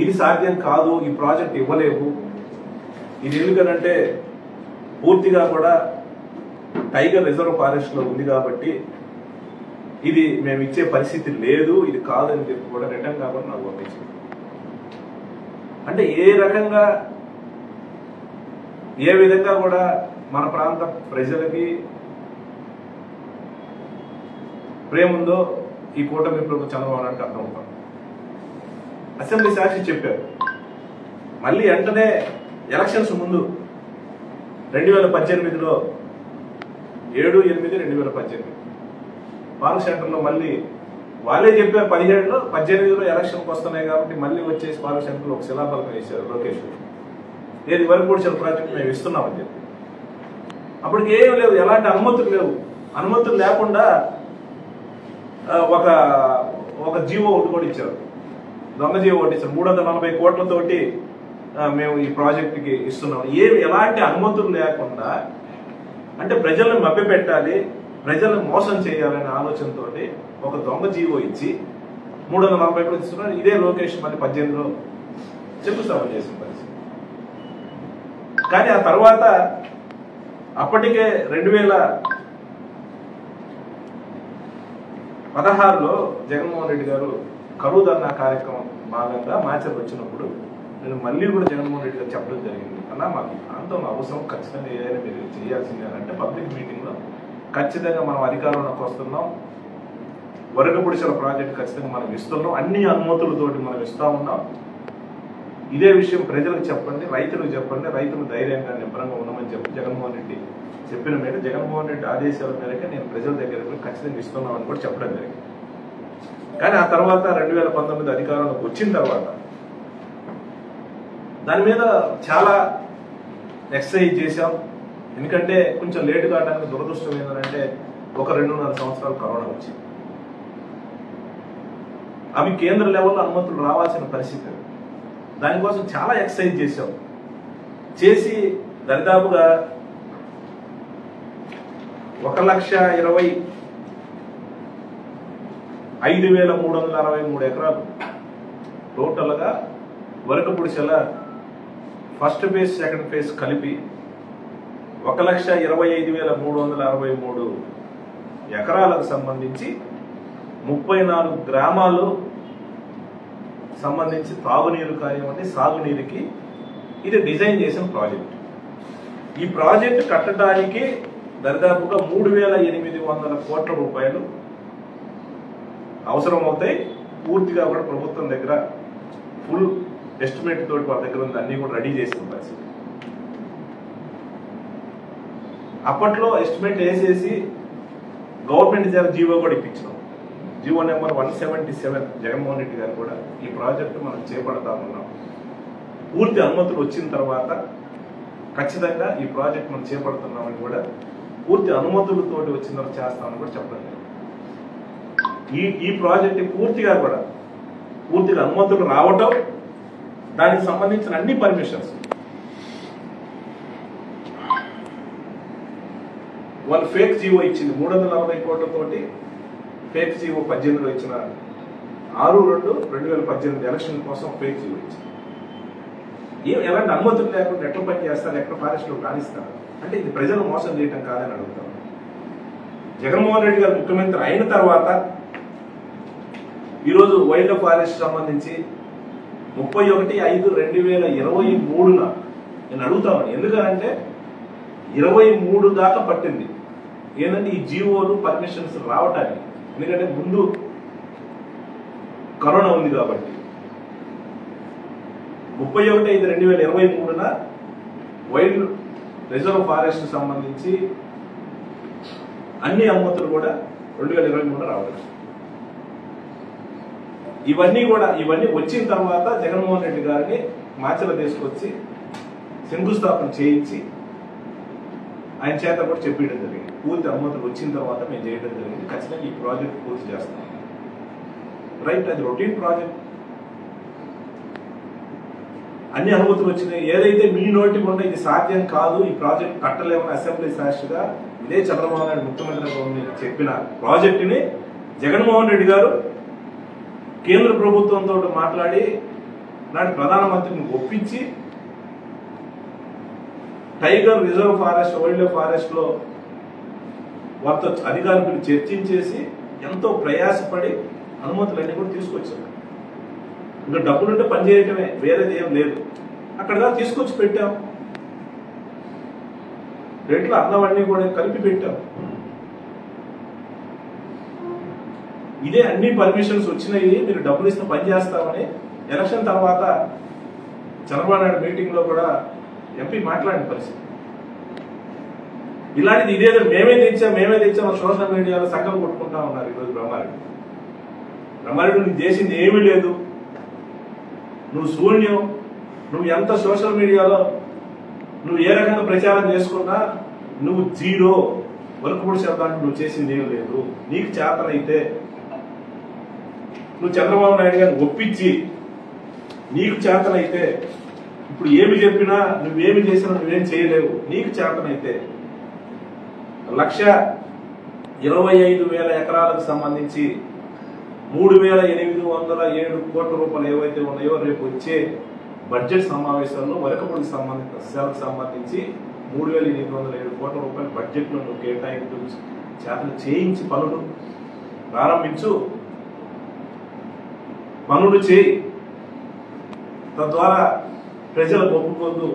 ఇది సాధ్యం కాదు, ఈ ప్రాజెక్ట్ ఇవ్వలేవు, ఇది ఎందుకనంటే పూర్తిగా కూడా టైగర్ రిజర్వ్ ఫారెస్ట్ లో ఉంది కాబట్టి ఇది మేము ఇచ్చే పరిస్థితి లేదు, ఇది కాదని చెప్పి కూడా రిటర్న్ కాబట్టి నాకు పంపించింది. అంటే ఏ రకంగా ఏ విధంగా కూడా మన ప్రాంత ప్రజలకి ప్రేమ ఉందో ఈ కూటమి ప్రభుత్వం చంద్రబాబు నాయుడు అర్థమవుతాం. అసెంబ్లీ సాక్షి చెప్పారు, మళ్ళీ వెంటనే ఎలక్షన్స్ ముందు 2018లో 7/8/2018 పాల్ సెంటర్లో మళ్ళీ వాళ్ళే చెప్పారు 17లో 18లో ఎలక్షన్కి వస్తున్నాయి కాబట్టి మళ్ళీ వచ్చేసి పాల్ సెంటర్లో ఒక శిలాఫలకం వేశారు లోకేష్. ఏది వర్క్ పొడిచల ప్రాజెక్ట్ మేము ఇస్తున్నామని చెప్పి అప్పటికి ఏం లేవు, ఎలాంటి అనుమతులు లేవు. అనుమతులు లేకుండా ఒక జీవో ఒకటి కూడా ఇచ్చారు, దొంగ జీవో ఒకటి ఇచ్చారు. 340 కోట్లతోటి మేము ఈ ప్రాజెక్టుకి ఇస్తున్నాం. ఎలాంటి అనుమతులు లేకుండా అంటే ప్రజలను మభ్యపెట్టాలి, ప్రజలను మోసం చేయాలనే ఆలోచనతో ఒక దొంగ జీవో ఇచ్చి 340 కోట్లు ఇస్తున్నారు. ఇదే లోకేష్ మళ్ళీ 18లో శంకుస్థాపన చేసిన పరిస్థితి. కానీ ఆ తర్వాత అప్పటికే 2016లో జగన్మోహన్ రెడ్డి గారు కరువు ధర్నా కార్యక్రమం భాగంగా మాచర్లు వచ్చినప్పుడు నేను మళ్ళీ కూడా జగన్మోహన్ రెడ్డి గారు చెప్పడం జరిగింది, అన్నా మాకు ప్రాంతం అవసరం ఖచ్చితంగా ఏదైనా మీరు చేయాల్సిందే అంటే పబ్లిక్ మీటింగ్ లో ఖచ్చితంగా మనం అధికారంలోకి వస్తున్నాం, వర్క్ పొడిచల ప్రాజెక్ట్ ఖచ్చితంగా మనం ఇస్తున్నాం, అన్ని అనుమతులతోటి మనం ఇస్తా ఉన్నాం, ఇదే విషయం ప్రజలకు చెప్పండి, రైతులకు చెప్పండి, రైతులు ధైర్యంగా నిబ్బరంగా ఉన్నామని చెప్పి జగన్మోహన్ రెడ్డి చెప్పిన మేర జగన్మోహన్ రెడ్డి ఆదేశాల మేరకు నేను ప్రజల దగ్గరకు ఖచ్చితంగా ఇస్తున్నామని కూడా చెప్పడం జరిగింది. కానీ ఆ తర్వాత 2019 అధికారంలోకి వచ్చిన తర్వాత దాని మీద చాలా ఎక్సర్సైజ్ చేశాం. ఎందుకంటే కొంచెం లేటు కావడానికి దురదృష్టం ఏంటంటే 1-2.5 సంవత్సరాలు కరోనా వచ్చింది. అవి కేంద్ర లెవెల్లో అనుమతులు రావాల్సిన పరిస్థితి. దానికోసం చాలా ఎక్సర్సైజ్ చేశాం. చేసి దరిదాపుగా 1,25,363 ఎకరాలు టోటల్గా వర్క్ పొడిచల ఫస్ట్ ఫేజ్ సెకండ్ ఫేజ్ కలిపి 1,25,363 ఎకరాలకు సంబంధించి 34 గ్రామాలు సంబంధించి తాగునీరు కానివ్వండి సాగునీరుకి ఇది డిజైన్ చేసిన ప్రాజెక్ట్. ఈ ప్రాజెక్ట్ కట్టడానికి దరిదాపుగా 3,800 కోట్ల రూపాయలు అవసరం అవుతాయి. పూర్తిగా కూడా ప్రభుత్వం దగ్గర ఫుల్ ఎస్టిమేట్ తోటి వాళ్ళ దగ్గర ఉంది, అన్ని కూడా రెడీ చేసిన పరిస్థితి. అప్పట్లో ఎస్టిమేట్ వేసేసి గవర్నమెంట్ దగ్గర జీవో కూడా ఇప్పించినాం. జీవో నెంబర్ 177 జగన్మోహన్ రెడ్డి గారు కూడా ఈ ప్రాజెక్టు మనం చేపడతామన్నాం. పూర్తి అనుమతులు వచ్చిన తర్వాత ఖచ్చితంగా ఈ ప్రాజెక్ట్ మనం చేపడుతున్నామని కూడా పూర్తి అనుమతులతోటి వచ్చిన తర్వాత చేస్తామని కూడా చెప్పడం జరిగింది. ఈ ప్రాజెక్ట్ పూర్తిగా అనుమతులు రావటం, దానికి సంబంధించిన అన్ని పర్మిషన్స్ వాళ్ళు ఫేక్ జీవో ఇచ్చింది 340 కోట్లతోటి ఫేక్ జీవో 18లో ఇచ్చిన 6/2/2018 ఎలక్షన్ కోసం ఫేక్ జీవో ఇచ్చింది. ఎలాంటి అనుమతులు లేకుండా ఎట్లా పని చేస్తారు, ఎక్కడ ఫారెస్ట్ లో రాణిస్తారు అంటే ఇది ప్రజలు మోసం చేయటం కాదని అడుగుతాం. జగన్మోహన్ రెడ్డి గారు ముఖ్యమంత్రి అయిన తర్వాత ఈరోజు వైల్డ్ లైఫ్ ఫారెస్ట్ సంబంధించి 31/5/2023 నేను అడుగుతామని. ఎందుకంటే 23 దాకా పట్టింది ఏంటంటే ఈ జీవోలు పర్మిషన్స్ రావటానికి. ఎందుకంటే ముందు కరోనా ఉంది కాబట్టి 31/5/2023 వైల్డ్ రిజర్వ్ ఫారెస్ట్ సంబంధించి అన్ని అనుమతులు కూడా 2023 రావాలి. ఇవన్నీ వచ్చిన తర్వాత జగన్మోహన్ రెడ్డి గారిని మాచల తీసుకొచ్చి శంకుస్థాపన చేయించి ఆయన చేత కూడా చెప్పేయడం జరిగింది. పూర్తి అనుమతులు వచ్చిన తర్వాత మేము చేయడం జరిగింది. ఖచ్చితంగా ఈ ప్రాజెక్ట్ పూర్తి చేస్తాం. రైట్, అది రొటీన్ ప్రాజెక్ట్. అన్ని అనుమతులు వచ్చినాయి. ఏదైతే మీ నోటికి ఉన్న ఇది సాధ్యం కాదు, ఈ ప్రాజెక్ట్ కట్టలేమని అసెంబ్లీ సాక్షిగా ఇదే చంద్రబాబు నాయుడు ముఖ్యమంత్రి చెప్పిన ప్రాజెక్టుని జగన్మోహన్ రెడ్డి గారు కేంద్ర ప్రభుత్వంతో మాట్లాడి నాటి ప్రధానమంత్రిని ఒప్పించి tiger reserve forest, wild life forest లో వారితో అధికారులు చర్చించేసి ఎంతో ప్రయాసపడి అనుమతులన్నీ కూడా తీసుకొచ్చారు. ఇంకా డబ్బులుంటే పనిచేయటమే, వేరేది ఏం లేదు. అక్కడ తీసుకొచ్చి పెట్టాం. రేట్లు అన్నవన్నీ కూడా కలిపి పెట్టాం. ఇదే అన్ని పర్మిషన్స్ వచ్చినాయి, మీరు డబ్బులు ఇస్తే పని చేస్తామని ఎలక్షన్ తర్వాత చంద్రబాబు నాయుడు మీటింగ్ లో కూడా ఎంపీ మాట్లాడిన పరిస్థితి. ఇలాంటిది ఇదేదో మేమే తెచ్చాం సోషల్ మీడియాలో సంకల్పం కొట్టుకుంటా ఉన్నారు. ఈరోజు బ్రహ్మారెడ్డి నీకు చేసింది ఏమీ లేదు, నువ్వు శూన్యం, నువ్వు ఎంత సోషల్ మీడియాలో నువ్వు ఏ రకంగా ప్రచారం చేసుకున్నా నువ్వు జీరో, వరకుబడి శబ్దానికి నువ్వు చేసింది ఏం లేదు. నీకు చేతనైతే నువ్వు చంద్రబాబు నాయుడు గారిని ఒప్పించి నీకు చేతనైతే, ఇప్పుడు ఏమి చెప్పినా నువ్వేమి చేసినా నువ్వేం చేయలేవు, నీకు చేతనైతే 1,25,000 ఎకరాలకు సంబంధించి 3,807 కోట్ల రూపాయలు ఏవైతే ఉన్నాయో రేపు వచ్చే బడ్జెట్ సమావేశాల్లో వరకబడికి సంబంధించి 3,807 కోట్ల రూపాయలు బడ్జెట్ లో నువ్వు కేటాయించు, చేతలు చేయించి పనులు ప్రారంభించు, పనులు చేయి. తద్వారా ప్రజలకు ఒప్పుకోద్దు,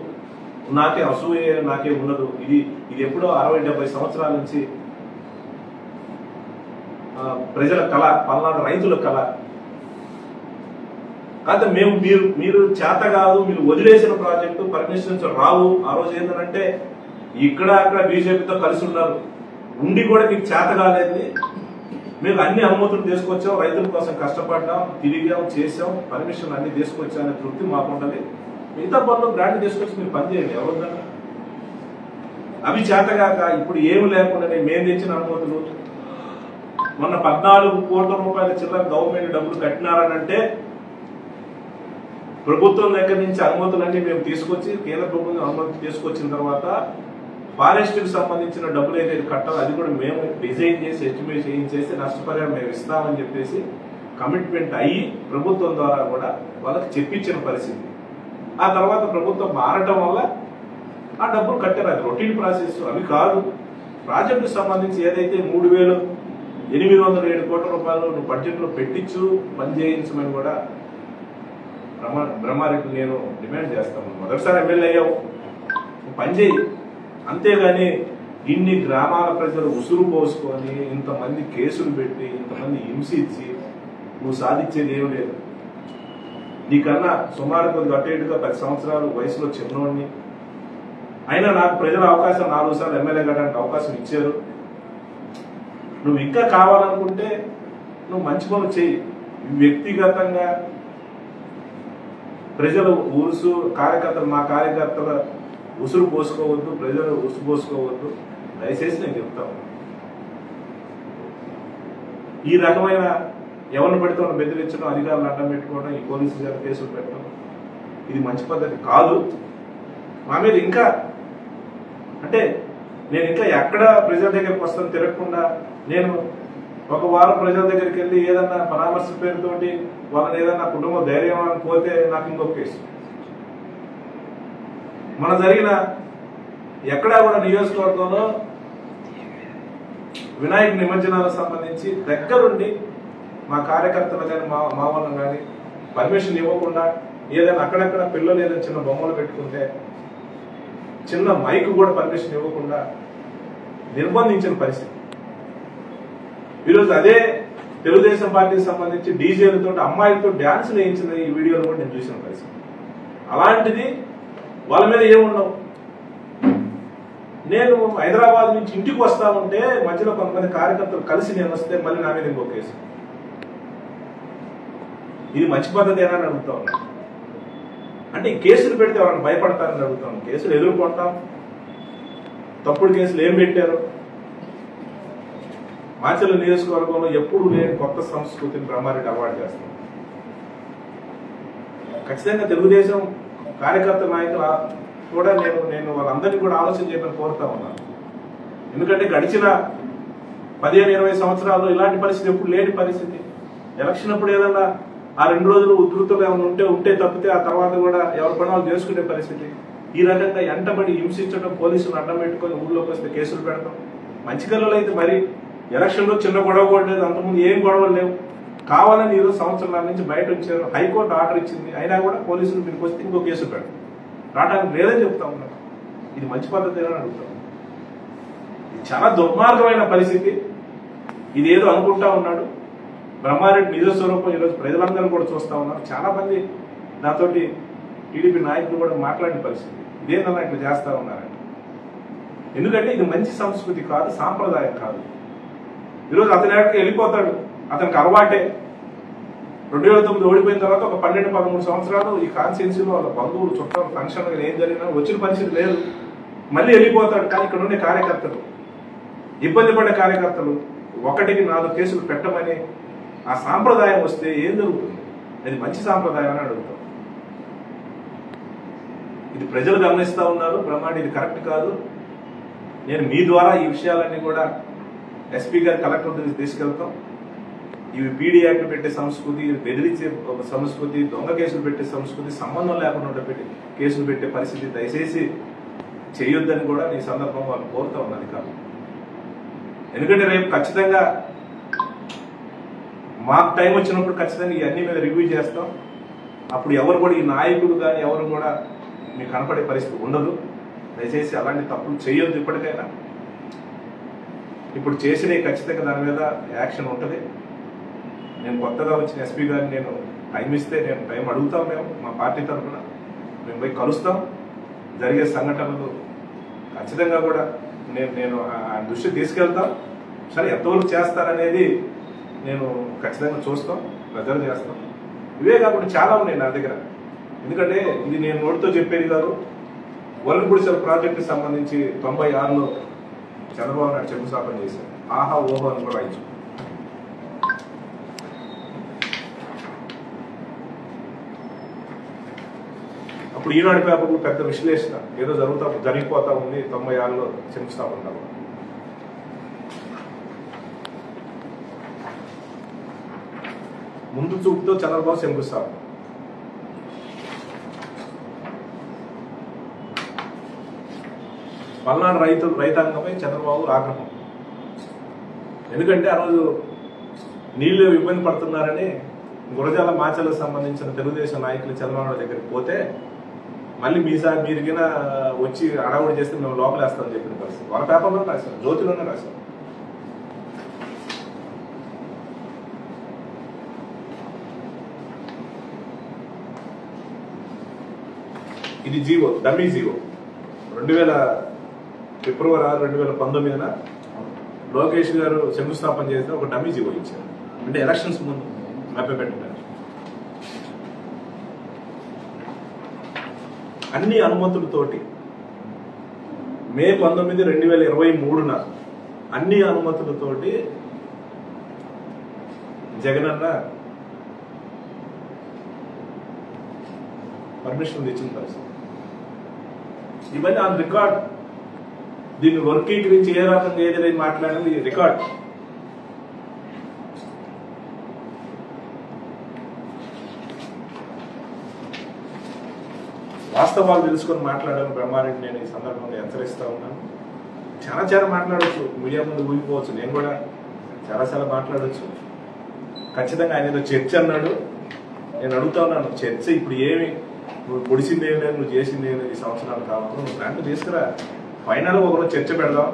నాకే అసూయ నాకే ఉండదు. ఇది ఎప్పుడో 60-70 సంవత్సరాల నుంచి ప్రజల కళ, పల్నాడు రైతుల కళ. కాదు మీరు చేత కాదు, మీరు వదిలేసిన ప్రాజెక్టు పర్మిషన్స్ రావు. ఆ రోజు ఏంటంటే ఇక్కడ అక్కడ బీజేపీతో కలిసి ఉన్నారు, ఉండి కూడా మీకు చేత కాలేదు. మేము అన్ని అనుమతులు తీసుకొచ్చాం, రైతుల కోసం కష్టపడ్డాం, తిరిగాం, చేసాం, పర్మిషన్ అన్ని తీసుకొచ్చామనే తృప్తి మాకుంటది. మిగతా పనులు గ్రాంట్ తీసుకొచ్చి మీరు పని చేయండి, ఎవరుందన్నా. అవి చేతగాక ఇప్పుడు ఏమి లేకుండా మేము తెచ్చిన అనుమతులు, మొన్న 14 కోట్ల రూపాయల చిల్లర గవర్నమెంట్ డబ్బులు కట్టినారనంటే ప్రభుత్వం దగ్గర నుంచి అనుమతులన్నీ మేము తీసుకొచ్చి, కేంద్ర ప్రభుత్వం అనుమతి తీసుకొచ్చిన తర్వాత ఫారెస్ట్ కి సంబంధించిన డబ్బులు ఏదైతే కట్టాలో అది కూడా మేము డిజైన్ చేసి ఎస్టిమేట్ చేయించేసి నష్టపరిహారం మేము ఇస్తామని చెప్పేసి కమిట్మెంట్ అయ్యి ప్రభుత్వం ద్వారా కూడా వాళ్ళకి చెప్పించిన పరిస్థితి. ఆ తర్వాత ప్రభుత్వం మారటం వల్ల ఆ డబ్బులు కట్టారు. అది రొటీన్ ప్రాసెస్. అవి కాదు, ప్రాజెక్టుకు సంబంధించి ఏదైతే 3,807 కోట్ల రూపాయలు నువ్వు బడ్జెట్ లో పెట్టించు, పని చేయించమని కూడా బ్రహ్మారెడ్డి నేను డిమాండ్ చేస్తాను. మొదటిసారి ఎమ్మెల్యే అయ్యావు, పని చేయి. అంతేగాని ఇన్ని గ్రామాల ప్రజలు ఉసురు పోసుకొని ఇంతమంది కేసులు పెట్టి ఇంతమంది హింసించి నువ్వు సాధించేది ఏం లేదు. నీకన్నా సుమారు కొద్దిగా అటు ఇటుగా 10 సంవత్సరాలు వయసులో చిన్నోడిని అయినా నాకు ప్రజల అవకాశం 4 సార్లు ఎమ్మెల్యే కావడానికి అవకాశం ఇచ్చారు. నువ్వు ఇంకా కావాలనుకుంటే నువ్వు మంచి పనులు చేయి. వ్యక్తిగతంగా ప్రజలు మా కార్యకర్తల ఉసురు పోసుకోవద్దు, ప్రజలు ఉసురు పోసుకోవద్దు. దయచేసి నేను చెప్తాను, ఈ రకమైన ఎవరిని పడితే బెదిరించడం, అధికారులను అడ్డం పెట్టుకోవడం, ఈ పోలీసు గారి కేసులు పెట్టడం ఇది మంచి పద్ధతి కాదు. మా మీద ఇంకా అంటే నేను ఇంకా ఎక్కడ ప్రజల దగ్గరికి వస్తాను తిరగకుండా, నేను ఒక వారం ప్రజల దగ్గరికి వెళ్ళి ఏదన్నా పరామర్శ పేరుతోటి వాళ్ళని ఏదన్నా కుటుంబ ధైర్యం అని పోతే నాకు ఇంకొక కేసు. మన జరిగిన ఎక్కడా కూడా నియోజకవర్గంలో వినాయక నిమజ్జనాలకు సంబంధించి దగ్గరుండి మా కార్యకర్తలు కానీ మా వాళ్ళని కానీ పర్మిషన్ ఇవ్వకుండా ఏదైనా అక్కడక్కడ పిల్లలు ఏదైనా చిన్న బొమ్మలు పెట్టుకుంటే చిన్న మైక్ కూడా పర్మిషన్ ఇవ్వకుండా నిర్బంధించిన పరిస్థితి. ఈరోజు అదే తెలుగుదేశం పార్టీకి సంబంధించి డీజేలతో అమ్మాయిలతో డ్యాన్సులు వేయించిన ఈ వీడియోలు కూడా నేను చూసిన పరిస్థితి. అలాంటిది వాళ్ళ మీద ఏముండవు. నేను హైదరాబాద్ నుంచి ఇంటికి వస్తా ఉంటే మధ్యలో కొంతమంది కార్యకర్తలు కలిసి నేను వస్తే మళ్ళీ నా మీద ఇంకో కేసు. ఇది మంచి పద్ధతి ఏనా అని అడుగుతా ఉన్నా. అంటే ఈ కేసులు పెడితే ఎవరైనా భయపడతారని అడుగుతాను. కేసులు ఎదుర్కొంటాం. తప్పుడు కేసులు ఏం పెట్టారు? మాచర్ల నియోజకవర్గంలో ఎప్పుడు లేని కొత్త సంస్కృతిని బ్రహ్మారెడ్డి అలవాటు చేస్తాం. ఖచ్చితంగా తెలుగుదేశం కార్యకర్త నాయకుల కూడా నేను వాళ్ళందరినీ కూడా ఆలోచన చేయమని కోరుతా ఉన్నాను. ఎందుకంటే గడిచిన 15-20 సంవత్సరాల్లో ఇలాంటి పరిస్థితి ఎప్పుడు లేని పరిస్థితి. ఎలక్షన్ అప్పుడు ఏదన్నా ఆ 2 రోజులు ఉధృతులు ఏమైనా ఉంటే తప్పితే ఆ తర్వాత కూడా ఎవరి పని వాళ్ళు చేసుకునే పరిస్థితి. ఈ రకంగా ఎంటబడి హింసించడం, పోలీసులు అడ్డం పెట్టుకొని ఊళ్ళోకి వస్తే కేసులు పెడతాం. మంచికల్లో అయితే మరి ఎలక్షన్లో చిన్న గొడవ కూడా లేదు, అంతకుముందు ఏం గొడవలు లేవు. కావాలని ఈరోజు సంవత్సరాల నుంచి బయట వచ్చారు. హైకోర్టు ఆర్డర్ ఇచ్చింది, అయినా కూడా పోలీసులు దీనికి వస్తే ఇంకో కేసు పెడతాం. రావడానికి లేదని చెప్తా ఉన్నారు. ఇది మంచి పద్ధతి అని అడుగుతాం. ఇది చాలా దుర్మార్గమైన పరిస్థితి. ఇది ఏదో అనుకుంటా ఉన్నాడు బ్రహ్మారెడ్డి. నిజ స్వరూపం ఈరోజు ప్రజలందరూ కూడా చూస్తా ఉన్నారు. చాలా మంది నాతోటి టీడీపీ నాయకులు కూడా మాట్లాడిన పరిస్థితి. ఇదేంటన్నా ఇట్లా చేస్తా ఉన్నారండి. ఎందుకంటే ఇది మంచి సంస్కృతి కాదు, సాంప్రదాయం కాదు. ఈరోజు అతని ఎక్కడికి వెళ్ళిపోతాడు, అతనికి అలవాటే. 2009 ఓడిపోయిన తర్వాత ఒక 12-13 సంవత్సరాలు ఈ కాన్స్టిట్యున్సీలో వాళ్ళ బంధువులు, చుట్టాలు, ఫంక్షన్లు ఏం జరిగినా వచ్చిన పరిస్థితి లేదు. మళ్ళీ వెళ్ళిపోతాడు. కానీ ఇక్కడ ఉండే కార్యకర్తలు, ఇబ్బంది పడే కార్యకర్తలు 1-4 కేసులు పెట్టమని ఆ సాంప్రదాయం వస్తే ఏం జరుగుతుంది? అది మంచి సాంప్రదాయం అని అడుగుతాం. ఇది ప్రజలు గమనిస్తా ఉన్నారు. బ్రహ్మారెడ్డి ఇది కరెక్ట్ కాదు. నేను మీ ద్వారా ఈ విషయాలన్నీ కూడా ఎస్పీ గారి, కలెక్టర్ దగ్గరికి తీసుకెళ్తాం. ఇవి పీడీ యాక్ట్ పెట్టే సంస్కృతి, బెదిరించే సంస్కృతి, దొంగ కేసులు పెట్టే సంస్కృతి, సంబంధం లేకుండా కేసులు పెట్టే పరిస్థితి దయచేసి చేయొద్దని కూడా ఈ సందర్భం వాళ్ళు కోరుతా ఉన్నది కాదు. ఎందుకంటే రేపు ఖచ్చితంగా మాకు టైం వచ్చినప్పుడు ఖచ్చితంగా ఇవన్నీ మీద రివ్యూ చేస్తాం. అప్పుడు ఎవరు కూడా ఈ నాయకులు కానీ ఎవరు కూడా మీకు కనపడే పరిస్థితి ఉండదు. దయచేసి అలాంటి తప్పులు చేయొద్దు. ఇప్పటికైనా ఇప్పుడు చేసినవి ఖచ్చితంగా దాని మీద యాక్షన్ ఉంటుంది. నేను కొత్తగా వచ్చిన ఎస్పీ గారిని నేను టైం ఇస్తే నేను టైం అడుగుతాం. మేము మా పార్టీ తరఫున మేము పోయి కలుస్తాం. జరిగే సంఘటనలు ఖచ్చితంగా కూడా నేను ఆ దృష్టి తీసుకెళ్తాం. సరే ఎంతవరకు చేస్తారనేది నేను ఖచ్చితంగా చూస్తాం, ప్రెజర్ చేస్తాం. ఇవే కాకుండా చాలా ఉన్నాయి నా దగ్గర. ఎందుకంటే ఇది నేను నోటితో చెప్పేది కాదు. వరల్గుడిసెల ప్రాజెక్టుకి సంబంధించి 96లో చంద్రబాబు నాయుడు శంకుస్థాపన చేశారు. ఆహా ఓహో అని కూడా రాయించు. అప్పుడు ఈనాడు పేపర్లు పెద్ద విశ్లేషణ ఏదో జరిగిపోతా ఉంది 96లో శంకుస్థాపన తర్వాత. ముందు చూపుతో చంద్రబాబు శంకుస్థాపన. పల్నాడు రైతాంగంపై చంద్రబాబు ఆగ్రహం. ఎందుకంటే ఆ రోజు నీళ్లు ఇబ్బంది పడుతున్నారని గురజాల మాచర్లకు సంబంధించిన తెలుగుదేశం నాయకులు చంద్రబాబు దగ్గరికి పోతే మళ్ళీ మీరుగిన వచ్చి అడవుడు చేస్తే మేము లోపలేస్తామని చెప్పిన పరిస్థితి. వాళ్ళ పేపర్లో రాశారు, జ్యోతిలోనే రాశారు. ఇది జీవో, డమ్మీ జీవో. 2000 ఫిబ్రవరి 6, 2019 లోకేష్ గారు శంకుస్థాపన చేస్తే ఒక డమ్మీ జీవో ఇచ్చారు. అంటే ఎలక్షన్స్ ముందు మభ్యపెట్టారు. అన్ని అనుమతులతోటి మే 19, 2023 అన్ని అనుమతులతోటి జగనన్న పర్మిషన్ తెచ్చిన పరిస్థితి. ఇవన్నీ ఆన్ రికార్డ్. దీన్ని వర్గీకరించి ఏ రకంగా ఏదైనా మాట్లాడేది రికార్డ్. వాస్తవాలు తెలుసుకొని మాట్లాడాలని బ్రహ్మారెడ్డి నేను ఈ సందర్భంగా హెచ్చరిస్తా ఉన్నాను. చాలా మాట్లాడవచ్చు, మీడియా ముందు ఊగిపోవచ్చు. నేను కూడా చాలా మాట్లాడవచ్చు. ఖచ్చితంగా ఆయన ఏదో చర్చ అన్నాడు. నేను అడుగుతా ఉన్నాను, చర్చ ఇప్పుడు ఏమి, నువ్వు పొడిసింది ఏమి లేదు, నువ్వు చేసింది ఏమి లేదు, ఈ సంవత్సరాలు కావాలి, నువ్వు గ్రాంట్ తీసుకురా. ఫైనల్గా ఒకరోజు చర్చ పెడదాం.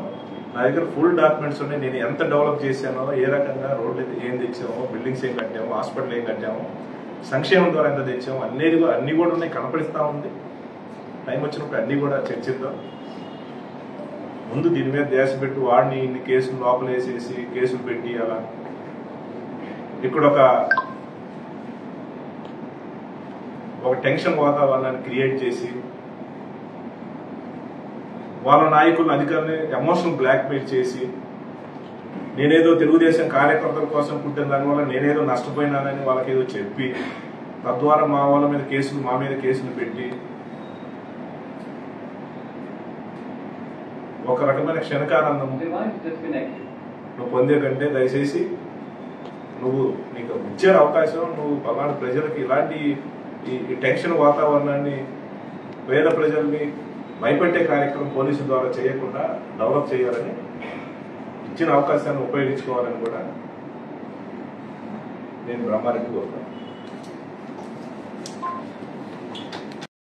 నా దగ్గర ఫుల్ డాక్యుమెంట్స్ ఉన్నాయి. నేను ఎంత డెవలప్ చేశానో, ఏ రకంగా రోడ్లు ఏం తెచ్చామో, బిల్డింగ్స్ ఏం కట్టామో, హాస్పిటల్ ఏం కట్టామో, సంక్షేమం ద్వారా ఎంత తెచ్చామో అన్నీ కూడా ఉన్నాయి, కనపడిస్తూ ఉంది. టైం వచ్చినప్పుడు అన్నీ కూడా చర్చిద్దాం. ముందు దీని మీద ధ్యాస పెట్టి వాడిని ఇన్ని కేసులు లోపలేసేసి కేసులు పెట్టి అలా ఇక్కడ ఒక టెన్షన్ వాతావరణాన్ని క్రియేట్ చేసి వాళ్ళ నాయకులను అధికారులని ఎమోషనల్ బ్లాక్మెయిల్ చేసి నేనేదో తెలుగుదేశం కార్యకర్తల కోసం పుట్టిన దానివల్ల నేనేదో నష్టపోయినానని వాళ్ళకి ఏదో చెప్పి తద్వారా మా వాళ్ళ మీద కేసులు మా మీద కేసులు పెట్టి ఒక రకమైన క్షణకానందం నువ్వు పొందే కంటే దయచేసి నీకు ఇచ్చే అవకాశం నువ్వు పలానా ప్రజలకి ఇలాంటి ఈ టెన్షన్ వాతావరణాన్ని పేద ప్రజల్ని భయపెట్టే కార్యక్రమం పోలీసుల ద్వారా చేయకుండా డెవలప్ చేయాలని ఇచ్చిన అవకాశాన్ని ఉపయోగించుకోవాలని కూడా నేను బ్రహ్మారెడ్డి కోరుతాను.